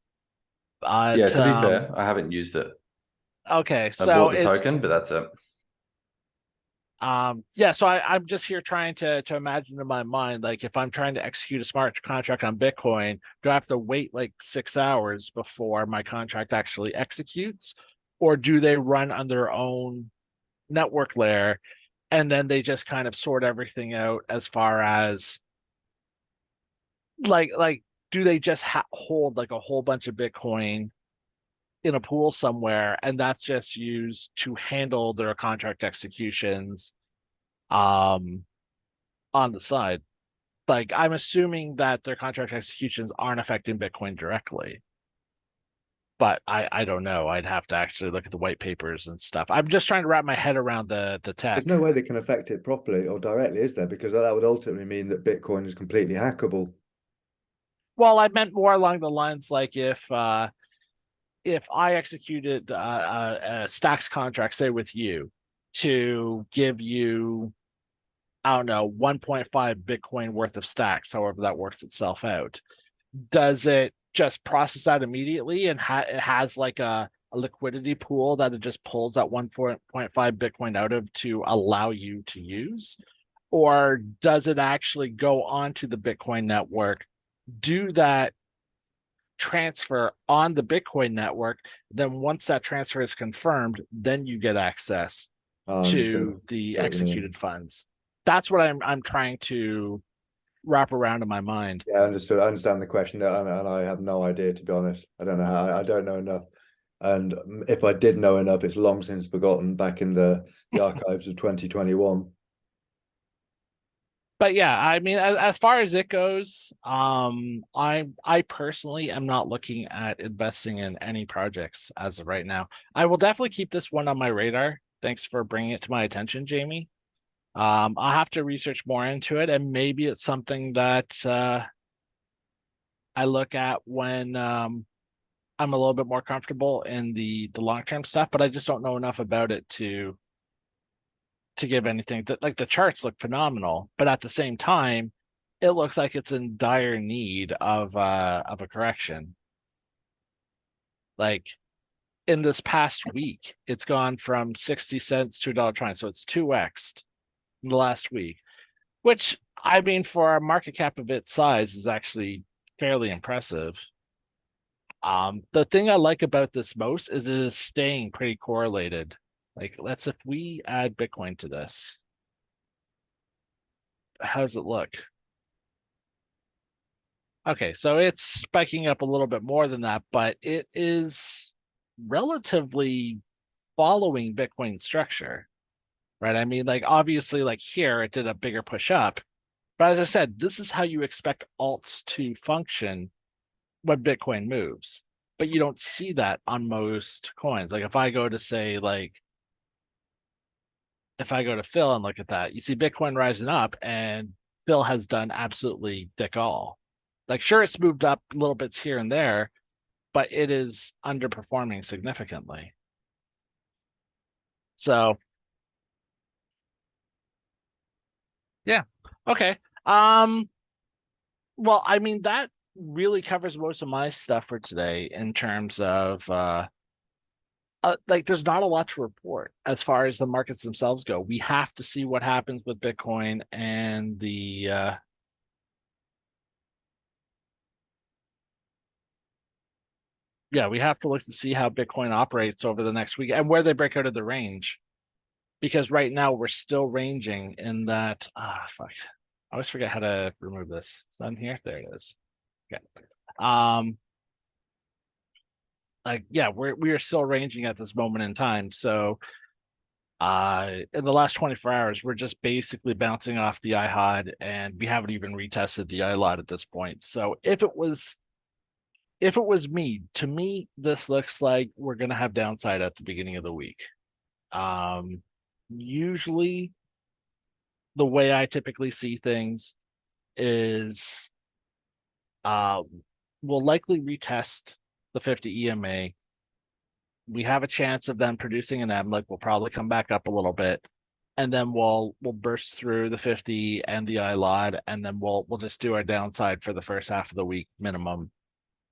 Yeah, But to be fair, I haven't used it. okay, I so bought the it's token, but that's it. yeah, so I'm just here trying to imagine in my mind, like, if I'm trying to execute a smart contract on Bitcoin, do I have to wait like 6 hours before my contract actually executes, or do they run on their own network layer and then they just kind of sort everything out as far as like do they just hold like a whole bunch of Bitcoin in a pool somewhere and that's just used to handle their contract executions on the side? Like, I'm assuming that their contract executions aren't affecting Bitcoin directly, but I don't know. I'd have to actually look at the white papers and stuff. I'm just trying to wrap my head around the tech. There's no way they can affect it properly or directly, is there? Because that would ultimately mean that Bitcoin is completely hackable. Well, I meant more along the lines like if I executed a stacks contract, say with you, to give you, I don't know, 1.5 Bitcoin worth of stacks, however that works itself out, does it just process that immediately and it has like a liquidity pool that it just pulls that 1.5 Bitcoin out of to allow you to use? Or does it actually go onto the Bitcoin network, do that transfer on the Bitcoin network? Then once that transfer is confirmed, then you get access to the executed funds. That's what I'm trying to wrap around in my mind. Yeah, understood. I understand the question, and I have no idea, to be honest. I don't know how. I don't know enough. And if I did know enough, it's long since forgotten back in the archives of 2021. But yeah, I mean, as far as it goes, I personally am not looking at investing in any projects as of right now. I will definitely keep this one on my radar. Thanks for bringing it to my attention, Jamie. I'll have to research more into it, and maybe it's something that I look at when I'm a little bit more comfortable in the long-term stuff, but I just don't know enough about it to give anything. That, like, the charts look phenomenal, but at the same time, it looks like it's in dire need of a correction. Like, in this past week, it's gone from 60 cents to $1.20, so it's 2x in the last week, which, I mean, for a market cap of its size is actually fairly impressive. The thing I like about this most is it is staying pretty correlated. Like, if we add Bitcoin to this, how does it look? Okay, so it's spiking up a little bit more than that, but it is relatively following Bitcoin structure, right? I mean, like, obviously, like, here it did a bigger push up, but as I said, this is how you expect alts to function when Bitcoin moves. But you don't see that on most coins. Like, if I go to say, like, if I go to Phil and look at that, you see Bitcoin rising up and Phil has done absolutely dick all. Like, sure, it's moved up little bits here and there, but it is underperforming significantly. So yeah. Okay. Well, I mean, that really covers most of my stuff for today in terms of like there's not a lot to report as far as the markets themselves go. We have to see what happens with Bitcoin and the yeah, we have to look to see how Bitcoin operates over the next week and where they break out of the range. Because right now we're still ranging in that fuck. I always forget how to remove this. It's on here. There it is. Okay. Like yeah, we are still ranging at this moment in time. So in the last 24 hours, we're just basically bouncing off the IHOD and we haven't even retested the ILOT at this point. So if it was me, to me, this looks like we're gonna have downside at the beginning of the week. Usually the way I typically see things is we'll likely retest the 50 EMA. We have a chance of them producing an M, like we'll probably come back up a little bit. And then we'll burst through the 50 and the ILOD, and then we'll just do our downside for the first half of the week minimum.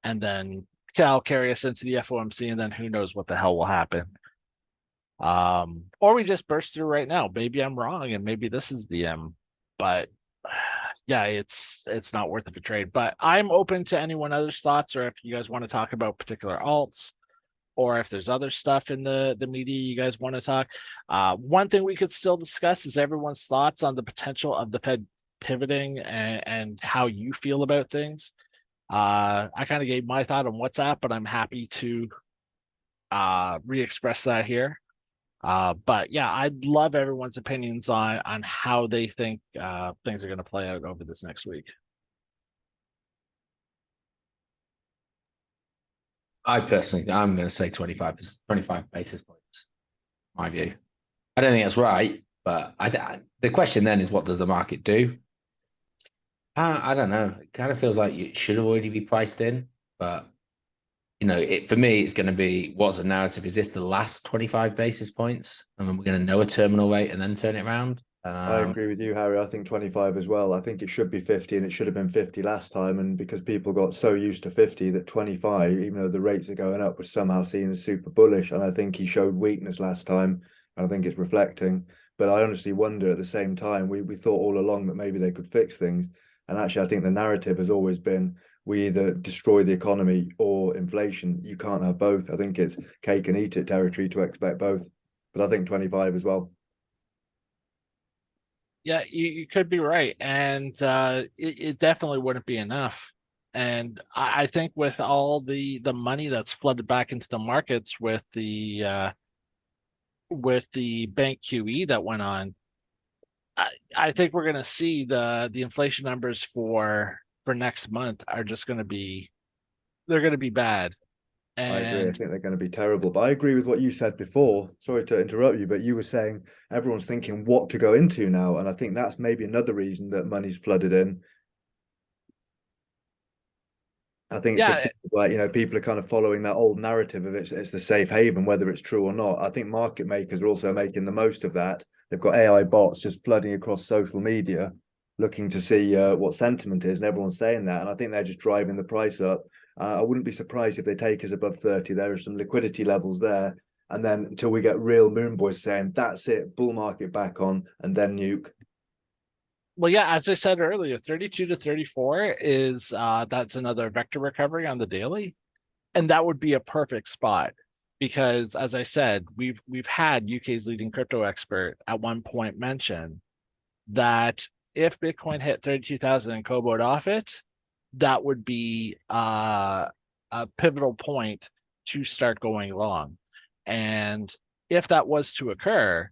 And then Cal carry us into the FOMC, and then who knows what the hell will happen. Or we just burst through right now. Maybe I'm wrong, and maybe this is the M, but yeah, it's not worth the trade. But I'm open to anyone other's thoughts, or if you guys want to talk about particular alts, or if there's other stuff in the media you guys want to talk. One thing we could still discuss is everyone's thoughts on the potential of the Fed pivoting and how you feel about things. I kind of gave my thought on WhatsApp, but I'm happy to re-express that here. But yeah, I'd love everyone's opinions on how they think things are going to play out over this next week. I'm going to say 25 basis points. My view. I don't think that's right, but the question then is, what does the market do? I don't know. It kind of feels like it should have already be priced in, but for me, it's going to be, what's the narrative? Is this the last 25 basis points? I mean, we're going to know a terminal rate and then turn it around. I agree with you, Harry. I think 25 as well. I think it should be 50, and it should have been 50 last time. And because people got so used to 50 that 25, even though the rates are going up, was somehow seen as super bullish. And I think he showed weakness last time. And I think it's reflecting. But I honestly wonder at the same time, we thought all along that maybe they could fix things. And actually, I think the narrative has always been, we either destroy the economy or inflation. You can't have both. I think it's cake and eat it territory to expect both. But I think 25 as well. Yeah, you could be right. And it definitely wouldn't be enough. And I think with all the money that's flooded back into the markets with the bank QE that went on, I think we're going to see the inflation numbers for next month are just going to be, they're going to be bad. And I agree. I think they're going to be terrible. But I agree with what you said before. Sorry to interrupt you, but you were saying everyone's thinking what to go into now. And I think that's maybe another reason that money's flooded in. I think it just seems like, people are kind of following that old narrative of it's the safe haven, whether it's true or not. I think market makers are also making the most of that. They've got AI bots just flooding across social media, looking to see what sentiment is, and everyone's saying that. And I think they're just driving the price up. I wouldn't be surprised if they take us above 30. There are some liquidity levels there. And then until we get real moon boys saying, that's it, bull market back on, and then nuke. Well, yeah, as I said earlier, 32 to 34 is that's another vector recovery on the daily. And that would be a perfect spot because, as I said, we've had UK's leading crypto expert at one point mention that if Bitcoin hit 32,000 and Kobo'd off it, that would be a pivotal point to start going long. And if that was to occur,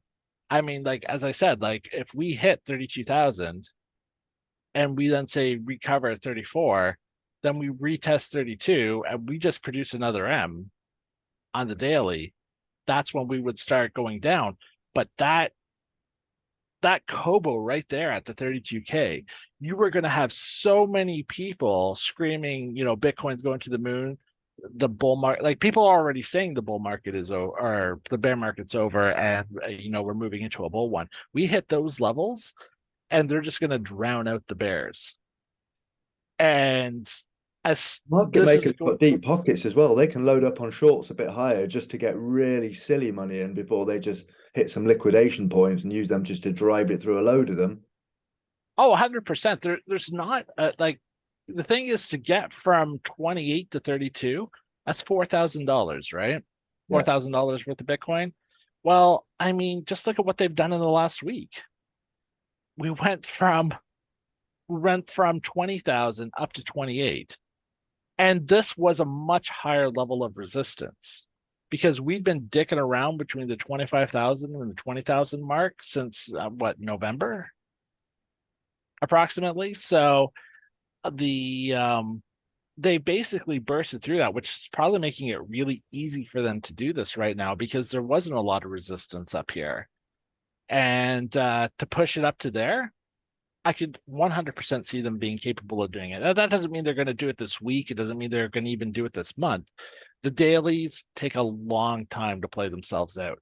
I mean, like, as I said, like if we hit 32,000 and we then say recover at 34, then we retest 32 and we just produce another M on the daily, that's when we would start going down. But that Kobo right there at the 32K, you were going to have so many people screaming, Bitcoin's going to the moon, the bull market, like people are already saying the bull market is over or the bear market's over and we're moving into a bull one. We hit those levels and they're just going to drown out the bears. And as Market this is makers got deep pockets as well. They can load up on shorts a bit higher just to get really silly money in before they just hit some liquidation points and use them just to drive it through a load of them. Oh, 100%. There's not like the thing is to get from 28 to 32, that's $4,000, right? Yeah. $4,000 worth of Bitcoin. Well, I mean, just look at what they've done in the last week. We went from 20,000 up to 28. And this was a much higher level of resistance because we've been dicking around between the 25,000 and the 20,000 mark since November? Approximately. So they basically bursted through that, which is probably making it really easy for them to do this right now because there wasn't a lot of resistance up here. And to push it up to there, I could 100% see them being capable of doing it. Now, that doesn't mean they're going to do it this week. It doesn't mean they're going to even do it this month. The dailies take a long time to play themselves out,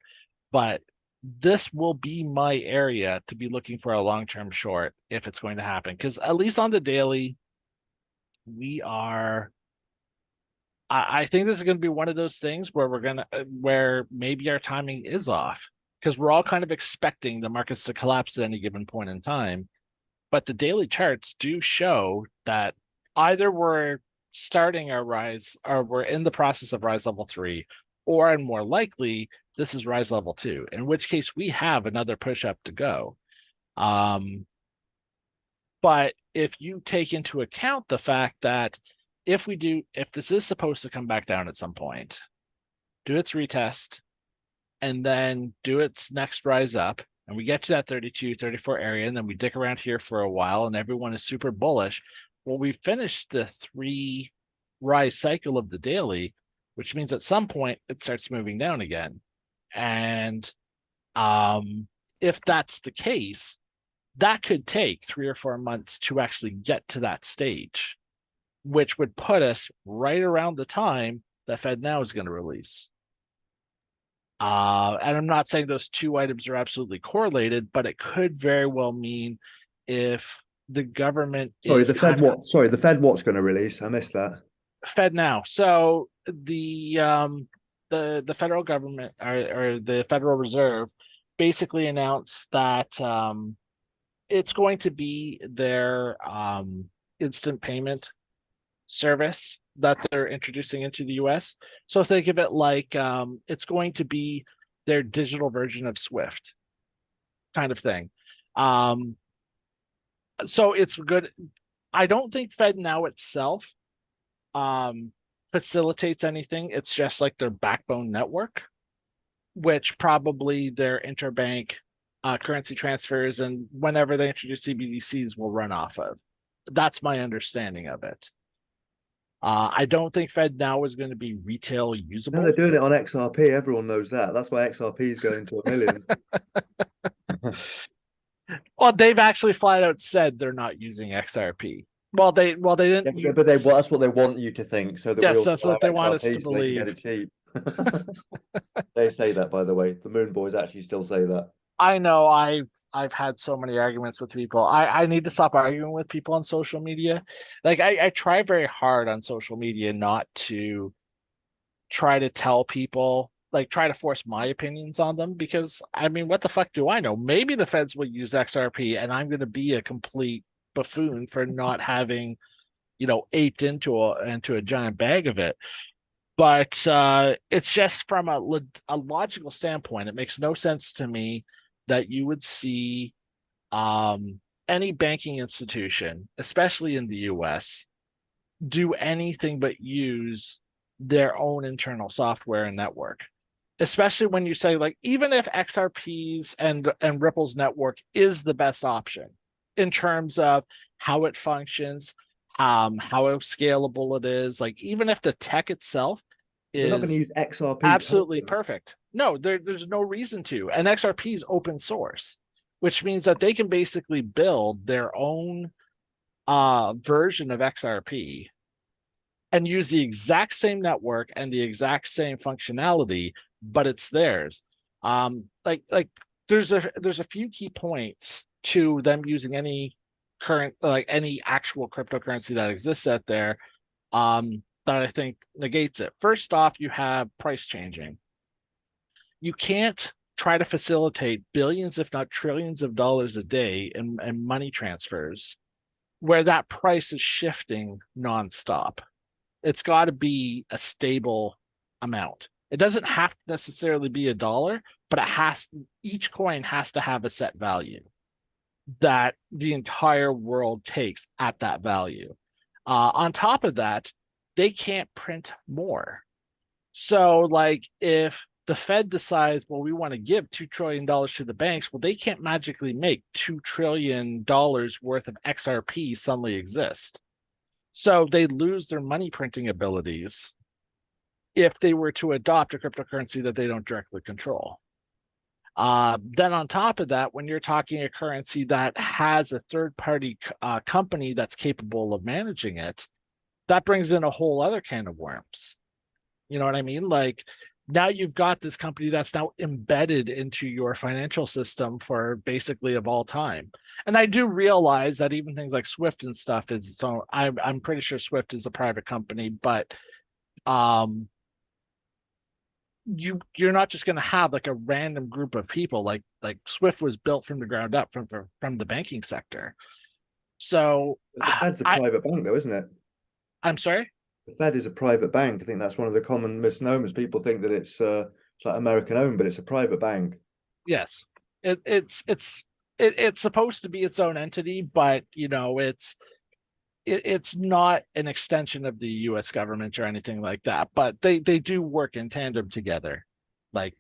but this will be my area to be looking for a long-term short if it's going to happen. Because at least on the daily, I think this is going to be one of those things where where maybe our timing is off because we're all kind of expecting the markets to collapse at any given point in time. But the daily charts do show that either we're starting our rise or we're in the process of rise level 3, or and more likely, this is rise level 2, in which case we have another push up to go. But if you take into account the fact that if this is supposed to come back down at some point, do its retest, and then do its next rise up, and we get to that 32, 34 area, and then we dick around here for a while, and everyone is super bullish. Well, we finished the 3 rise cycle of the daily, which means at some point it starts moving down again. And if that's the case, that could take 3 or 4 months to actually get to that stage, which would put us right around the time that FedNow is going to release. And I'm not saying those two items are absolutely correlated, but it could very well mean if the government is the Fed what's going to release? I missed that. FedNow. So the federal government or the Federal Reserve basically announced that it's going to be their instant payment service that they're introducing into the US. So think of it like it's going to be their digital version of Swift kind of thing. So it's good. I don't think FedNow itself facilitates anything. It's just like their backbone network, which probably their interbank currency transfers and whenever they introduce CBDCs will run off of. That's my understanding of it. I don't think FedNow is going to be retail usable. No, they're doing it on XRP. Everyone knows that. That's why XRP is going to 1 million. Well, they've actually flat out said they're not using XRP. Well, they didn't. Yeah, but that's what they want you to think, so that yes, we all that's what they want us to believe. They can get it cheap. They say that, by the way. The Moon Boys actually still say that. I know I've had so many arguments with people. I need to stop arguing with people on social media. Like I try very hard on social media not to try to tell people, like try to force my opinions on them, because I mean, what the fuck do I know? Maybe the feds will use XRP and I'm going to be a complete buffoon for not having, aped into a giant bag of it. But it's just from a logical standpoint, it makes no sense to me that you would see any banking institution, especially in the US, do anything but use their own internal software and network. Especially when you say, like, even if XRP's and Ripple's network is the best option in terms of how it functions, how scalable it is, like even if the tech itself They're not going to is use XRP. absolutely perfect. No, there's no reason to. And XRP is open source, which means that they can basically build their own version of XRP and use the exact same network and the exact same functionality, but it's theirs. Like there's a few key points to them using any actual cryptocurrency that exists out there that I think negates it. First off, you have price changing. You can't try to facilitate billions, if not trillions of dollars a day in money transfers where that price is shifting nonstop. It's got to be a stable amount. It doesn't have to necessarily be a dollar, but each coin has to have a set value that the entire world takes at that value. On top of that, they can't print more. So, like, if the Fed decides, well, we want to give $2 trillion to the banks, well, they can't magically make $2 trillion worth of XRP suddenly exist. So they lose their money printing abilities if they were to adopt a cryptocurrency that they don't directly control. Then on top of that, when you're talking a currency that has a third-party company that's capable of managing it, that brings in a whole other can of worms. You know what I mean? Like, now you've got this company that's now embedded into your financial system for basically of all time. And I do realize that even things like Swift and stuff is its own. I'm pretty sure Swift is a private company, but you're not just going to have like a random group of people. Like Swift was built from the ground up from the banking sector. So The Fed's a private bank, though, isn't it? I'm sorry. The Fed is a private bank. I think that's one of the common misnomers. People think that it's like American owned, but it's a private bank. Yes, it's supposed to be its own entity, but you know, it's not an extension of the U.S. government or anything like that. But they do work in tandem together, like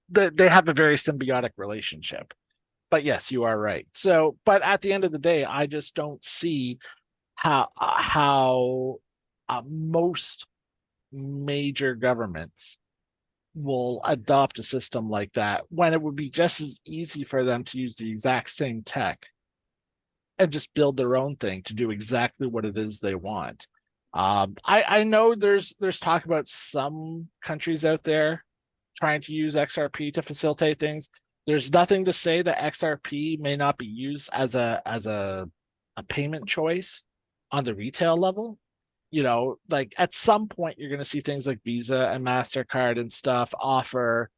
they have a very symbiotic relationship. But yes, you are right. So, but at the end of the day, I just don't see how most major governments will adopt a system like that when it would be just as easy for them to use the exact same tech and just build their own thing to do exactly what it is they want. I know there's talk about some countries out there trying to use XRP to facilitate things. There's nothing to say that XRP may not be used as a payment choice on the retail level. You know, like at some point you're going to see things like Visa and MasterCard and stuff offer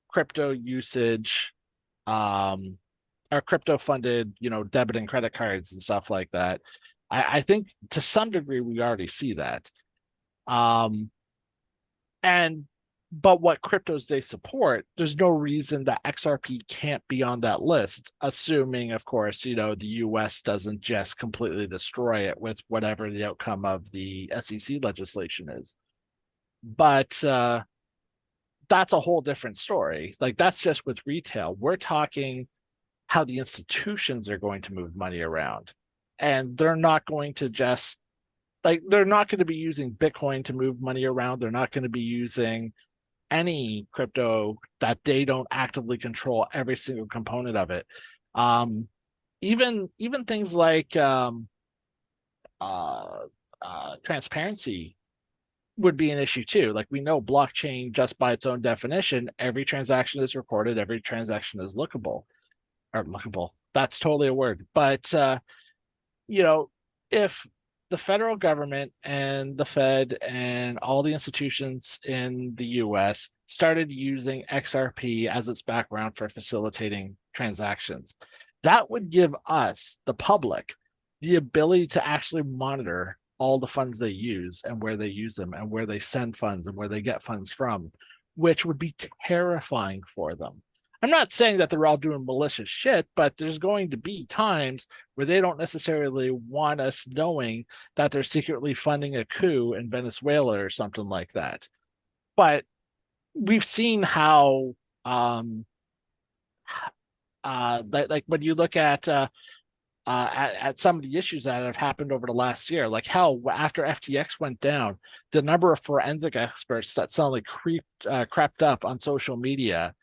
crypto usage, or crypto funded, you know, debit and credit cards and stuff like that. I think to some degree we already see that. And but what cryptos they support, there's no reason that XRP can't be on that list, assuming, of course, you know, the US doesn't just completely destroy it with whatever the outcome of the SEC legislation is. But that's a whole different story. Like, that's just with retail. We're talking how the institutions are going to move money around. And they're not going to just, like, they're not going to be using Bitcoin to move money around. They're not going to be using any crypto that they don't actively control every single component of it. Even things like transparency would be an issue too. Like, we know blockchain, just by its own definition, every transaction is recorded, every transaction is lookable. That's totally a word. But you know, if the federal government and the Fed and all the institutions in the US started using XRP as its background for facilitating transactions, that would give us, the public, the ability to actually monitor all the funds they use and where they use them and where they send funds and where they get funds from, which would be terrifying for them. I'm not saying that they're all doing malicious shit, but there's going to be times where they don't necessarily want us knowing that they're secretly funding a coup in Venezuela or something like that. But we've seen how, like when you look at some of the issues that have happened over the last year, like how after FTX went down, the number of forensic experts that suddenly crept up on social media,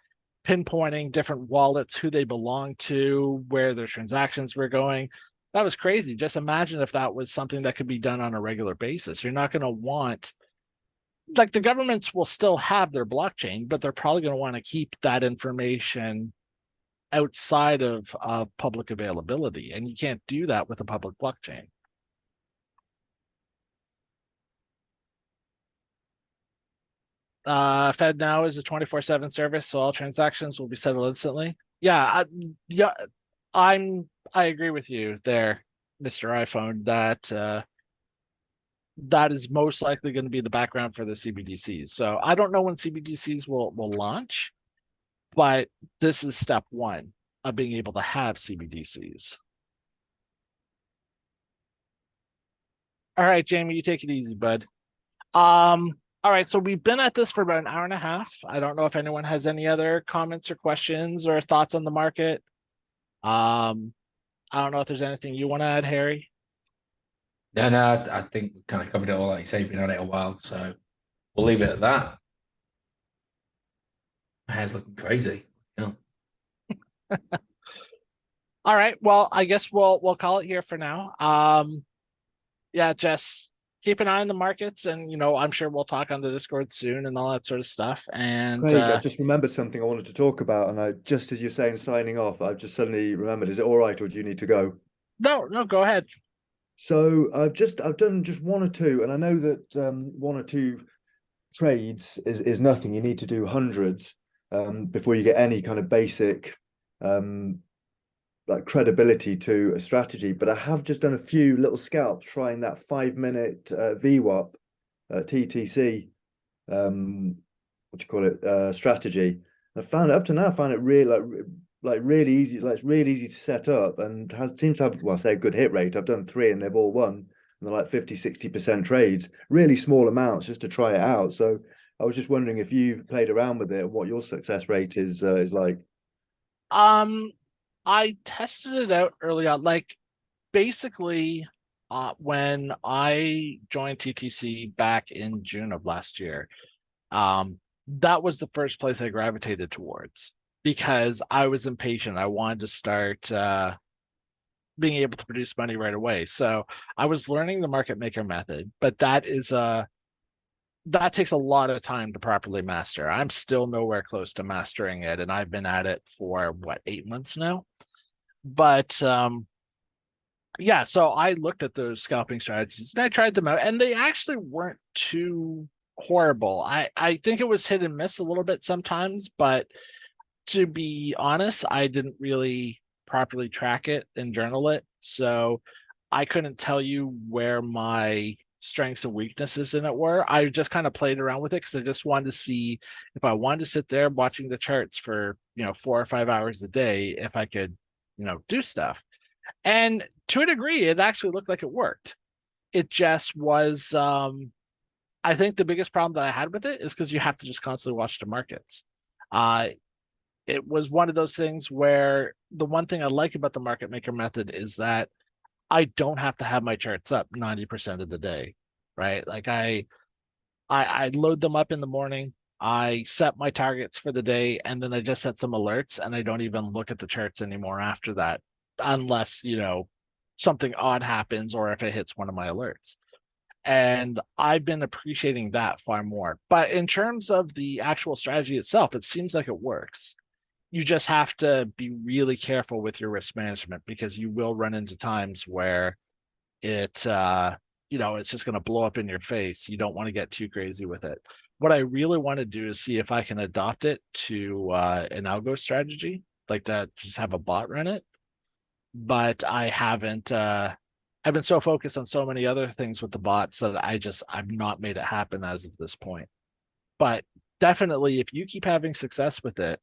pinpointing different wallets, who they belong to, where their transactions were going. That was crazy. Just imagine if that was something that could be done on a regular basis. You're not going to want, like, the governments will still have their blockchain, but they're probably going to want to keep that information outside of public availability. And you can't do that with a public blockchain. Fed Now is a 24/7 service, so all transactions will be settled instantly. Yeah, I agree with you there, Mr. iPhone, that that is most likely going to be the background for the CBDCs. So I don't know when CBDCs will launch, but this is step one of being able to have CBDCs. All right, Jamie, you take it easy, bud. All right, so we've been at this for about an hour and a half. I don't know if anyone has any other comments or questions or thoughts on the market. I don't know if there's anything you want to add, Harry. No, I think we kind of covered it all. Like you say, been on it a while, so we'll leave it at that. My hair's looking crazy. Yeah. All right, well, I guess we'll call it here for now. Yeah, just keep an eye on the markets, and I'm sure we'll talk on the Discord soon and all that sort of stuff. And Craig, I just remembered something I wanted to talk about, and just as you're saying signing off, I've just suddenly remembered. Is it all right, or do you need to go? No, go ahead. So I've done just one or two, and I know that one or two trades is nothing. You need to do hundreds before you get any kind of basic like credibility to a strategy. But I have just done a few little scalps trying that 5 minute VWAP TTC what do you call it strategy. I found it up to now. I found it really like really easy. Like it's really easy to set up and seems to have, well, I say a good hit rate. I've done 3 and they've all won. And they're like 50-60% trades, really small amounts just to try it out. So I was just wondering if you've played around with it and what your success rate is like. I tested it out early on. Like basically, when I joined TTC back in June of last year, that was the first place I gravitated towards because I was impatient. I wanted to start being able to produce money right away. So I was learning the market maker method, but that takes a lot of time to properly master. I'm still nowhere close to mastering it, and I've been at it for what, 8 months now. But yeah, so I looked at those scalping strategies and I tried them out, and they actually weren't too horrible. I think it was hit and miss a little bit sometimes, but to be honest, I didn't really properly track it and journal it, so I couldn't tell you where my strengths and weaknesses in it were. I just kind of played around with it because I just wanted to see if I wanted to sit there watching the charts for 4 or 5 hours a day, if I could do stuff. And to a degree, it actually looked like it worked. It just was I think the biggest problem that I had with it is because you have to just constantly watch the markets. It was one of those things where the one thing I like about the market maker method is that I don't have to have my charts up 90% of the day, right? Like I load them up in the morning, I set my targets for the day, and then I just set some alerts, and I don't even look at the charts anymore after that, unless something odd happens or if it hits one of my alerts. And I've been appreciating that far more. But in terms of the actual strategy itself, it seems like it works. You just have to be really careful with your risk management because you will run into times where it's just going to blow up in your face. You don't want to get too crazy with it. What I really want to do is see if I can adopt it to an algo strategy, like that, just have a bot run it. But I haven't. I've been so focused on so many other things with the bots that I've not made it happen as of this point. But definitely, if you keep having success with it,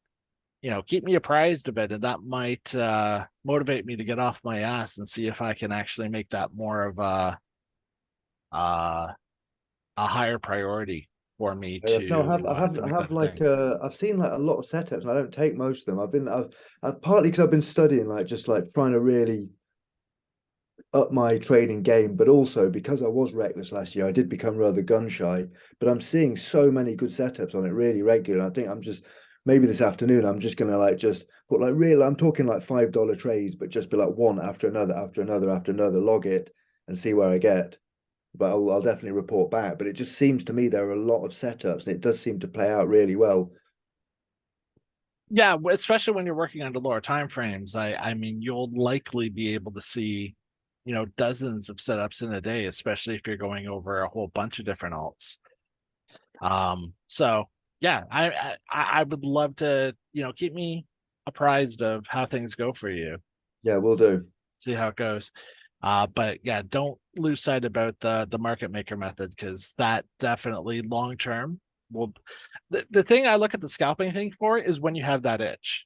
keep me apprised of it, and that might motivate me to get off my ass and see if I can actually make that more of a higher priority for me to. No, I have like I've seen like a lot of setups, and I don't take most of them. I've partly because I've been studying, like just like trying to really up my trading game, but also because I was reckless last year, I did become rather gun shy. But I'm seeing so many good setups on it really regular. I think I'm just maybe this afternoon I'm just gonna like just put like real. I'm talking like $5 trades, but just be like one after another, after another, after another. Log it and see where I get. But I'll definitely report back. But it just seems to me there are a lot of setups, and it does seem to play out really well. Yeah, especially when you're working under lower time frames. I mean, you'll likely be able to see dozens of setups in a day, especially if you're going over a whole bunch of different alts. So yeah, I would love to, keep me apprised of how things go for you. Yeah, we'll do. See how it goes. But yeah, don't lose sight about the market maker method, because that definitely long term will. The thing I look at the scalping thing for is when you have that itch.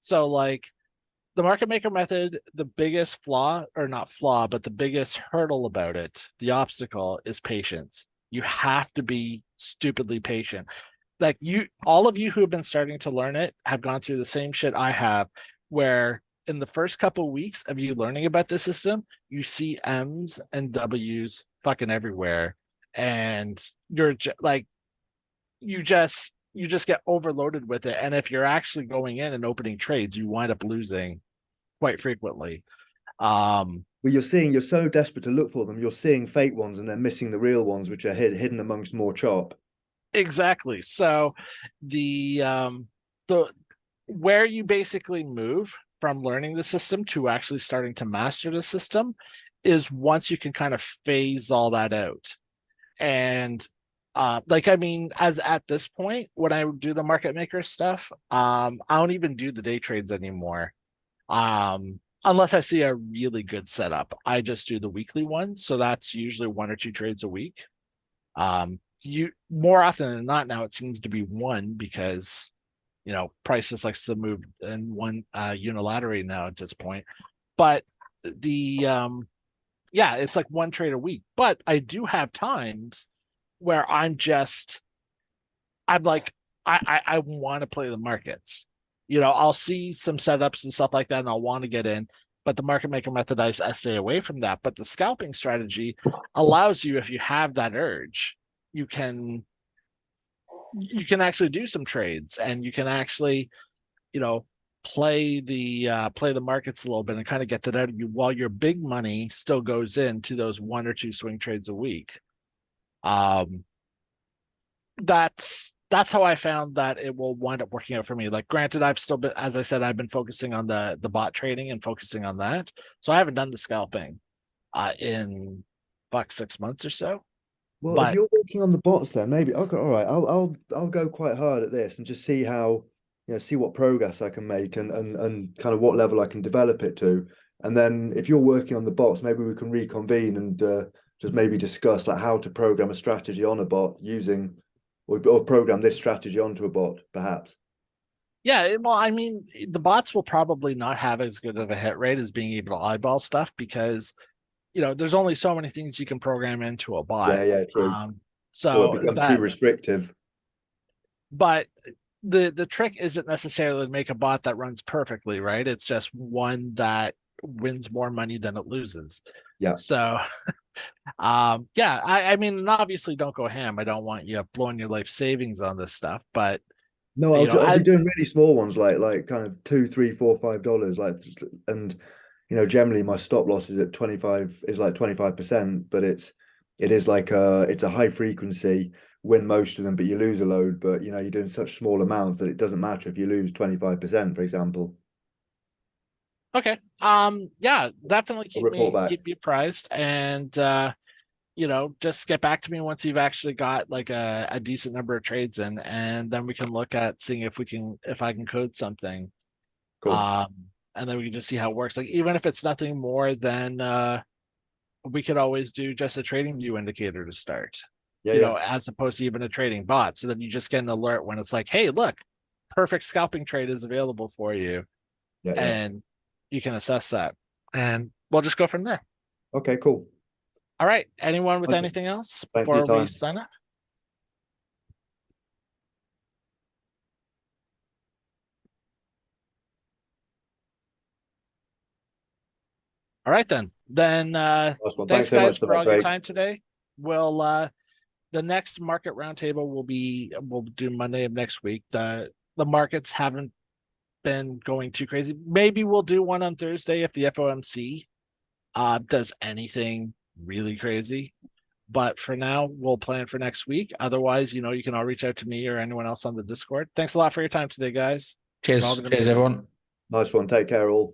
So like the market maker method, the biggest flaw, or not flaw, but the biggest hurdle about it, the obstacle, is patience. You have to be stupidly patient. Like all of you who have been starting to learn it have gone through the same shit I have, where in the first couple of weeks of you learning about the system, you see M's and W's fucking everywhere, and you're like, you just get overloaded with it. And if you're actually going in and opening trades, you wind up losing quite frequently. Well, you're so desperate to look for them, you're seeing fake ones and then missing the real ones, which are hidden amongst more chop. Exactly. So the where you basically move from learning the system to actually starting to master the system is once you can kind of phase all that out. And as at this point, when I do the market maker stuff, I don't even do the day trades anymore. Unless I see a really good setup, I just do the weekly ones. So that's usually 1 or 2 trades a week. You more often than not now, it seems to be one, because prices like to move in one unilaterally now at this point. But it's like 1 trade a week. But I do have times where I'm like, I want to play the markets. I'll see some setups and stuff like that, and I'll want to get in. But the market maker method, I stay away from that. But the scalping strategy allows you, if you have that urge, you can actually do some trades, and you can actually, play the markets a little bit and kind of get that out of you, while your big money still goes into those 1 or 2 swing trades a week. That's how I found that it will wind up working out for me. Like, granted, I've still been, as I said, I've been focusing on the bot trading and focusing on that. So I haven't done the scalping in 6 months or so. Well, But if you're working on the bots, then maybe okay, all right. I'll go quite hard at this and just see how, see what progress I can make and kind of what level I can develop it to. And then if you're working on the bots, maybe we can reconvene and just maybe discuss like how to program a strategy on a bot using, or program this strategy onto a bot, perhaps. yeah, well, I mean, the bots will probably not have as good of a hit rate as being able to eyeball stuff, because there's only so many things you can program into a bot. Yeah, true. So it becomes that, too restrictive. but the trick isn't necessarily to make a bot that runs perfectly, right? It's just one that wins more money than it loses. Yeah. So I mean, obviously don't go ham. I don't want you blowing your life savings on this stuff, but no, I'll be doing really small ones, like kind of $2, $3, $4, $5, like, and generally my stop loss is at 25%, but it is like it's a high frequency, win most of them, but you lose a load. But you're doing such small amounts that it doesn't matter if you lose 25%, for example. Okay. Yeah, definitely keep me apprised, and just get back to me once you've actually got like a decent number of trades in, and then we can look at seeing if I can code something. Cool. And then we can just see how it works. Like, even if it's nothing more than we could always do just a trading view indicator to start. Yeah. As opposed to even a trading bot. So then you just get an alert when it's like, hey, look, perfect scalping trade is available for you. Yeah. And you can assess that. And we'll just go from there. Okay, cool. All right. Anyone with Awesome. anything else Thanks for your before we time. sign up? All right, then. Awesome. Thanks so guys much for that, all your Craig. time today. We'll the next market roundtable we'll do Monday of next week. The markets haven't been going too crazy. Maybe we'll do one on Thursday if the FOMC does anything really crazy. But for now, we'll plan for next week. Otherwise, you can all reach out to me or anyone else on the Discord. Thanks a lot for your time today, guys. Cheers, everyone. Nice one. Take care, all.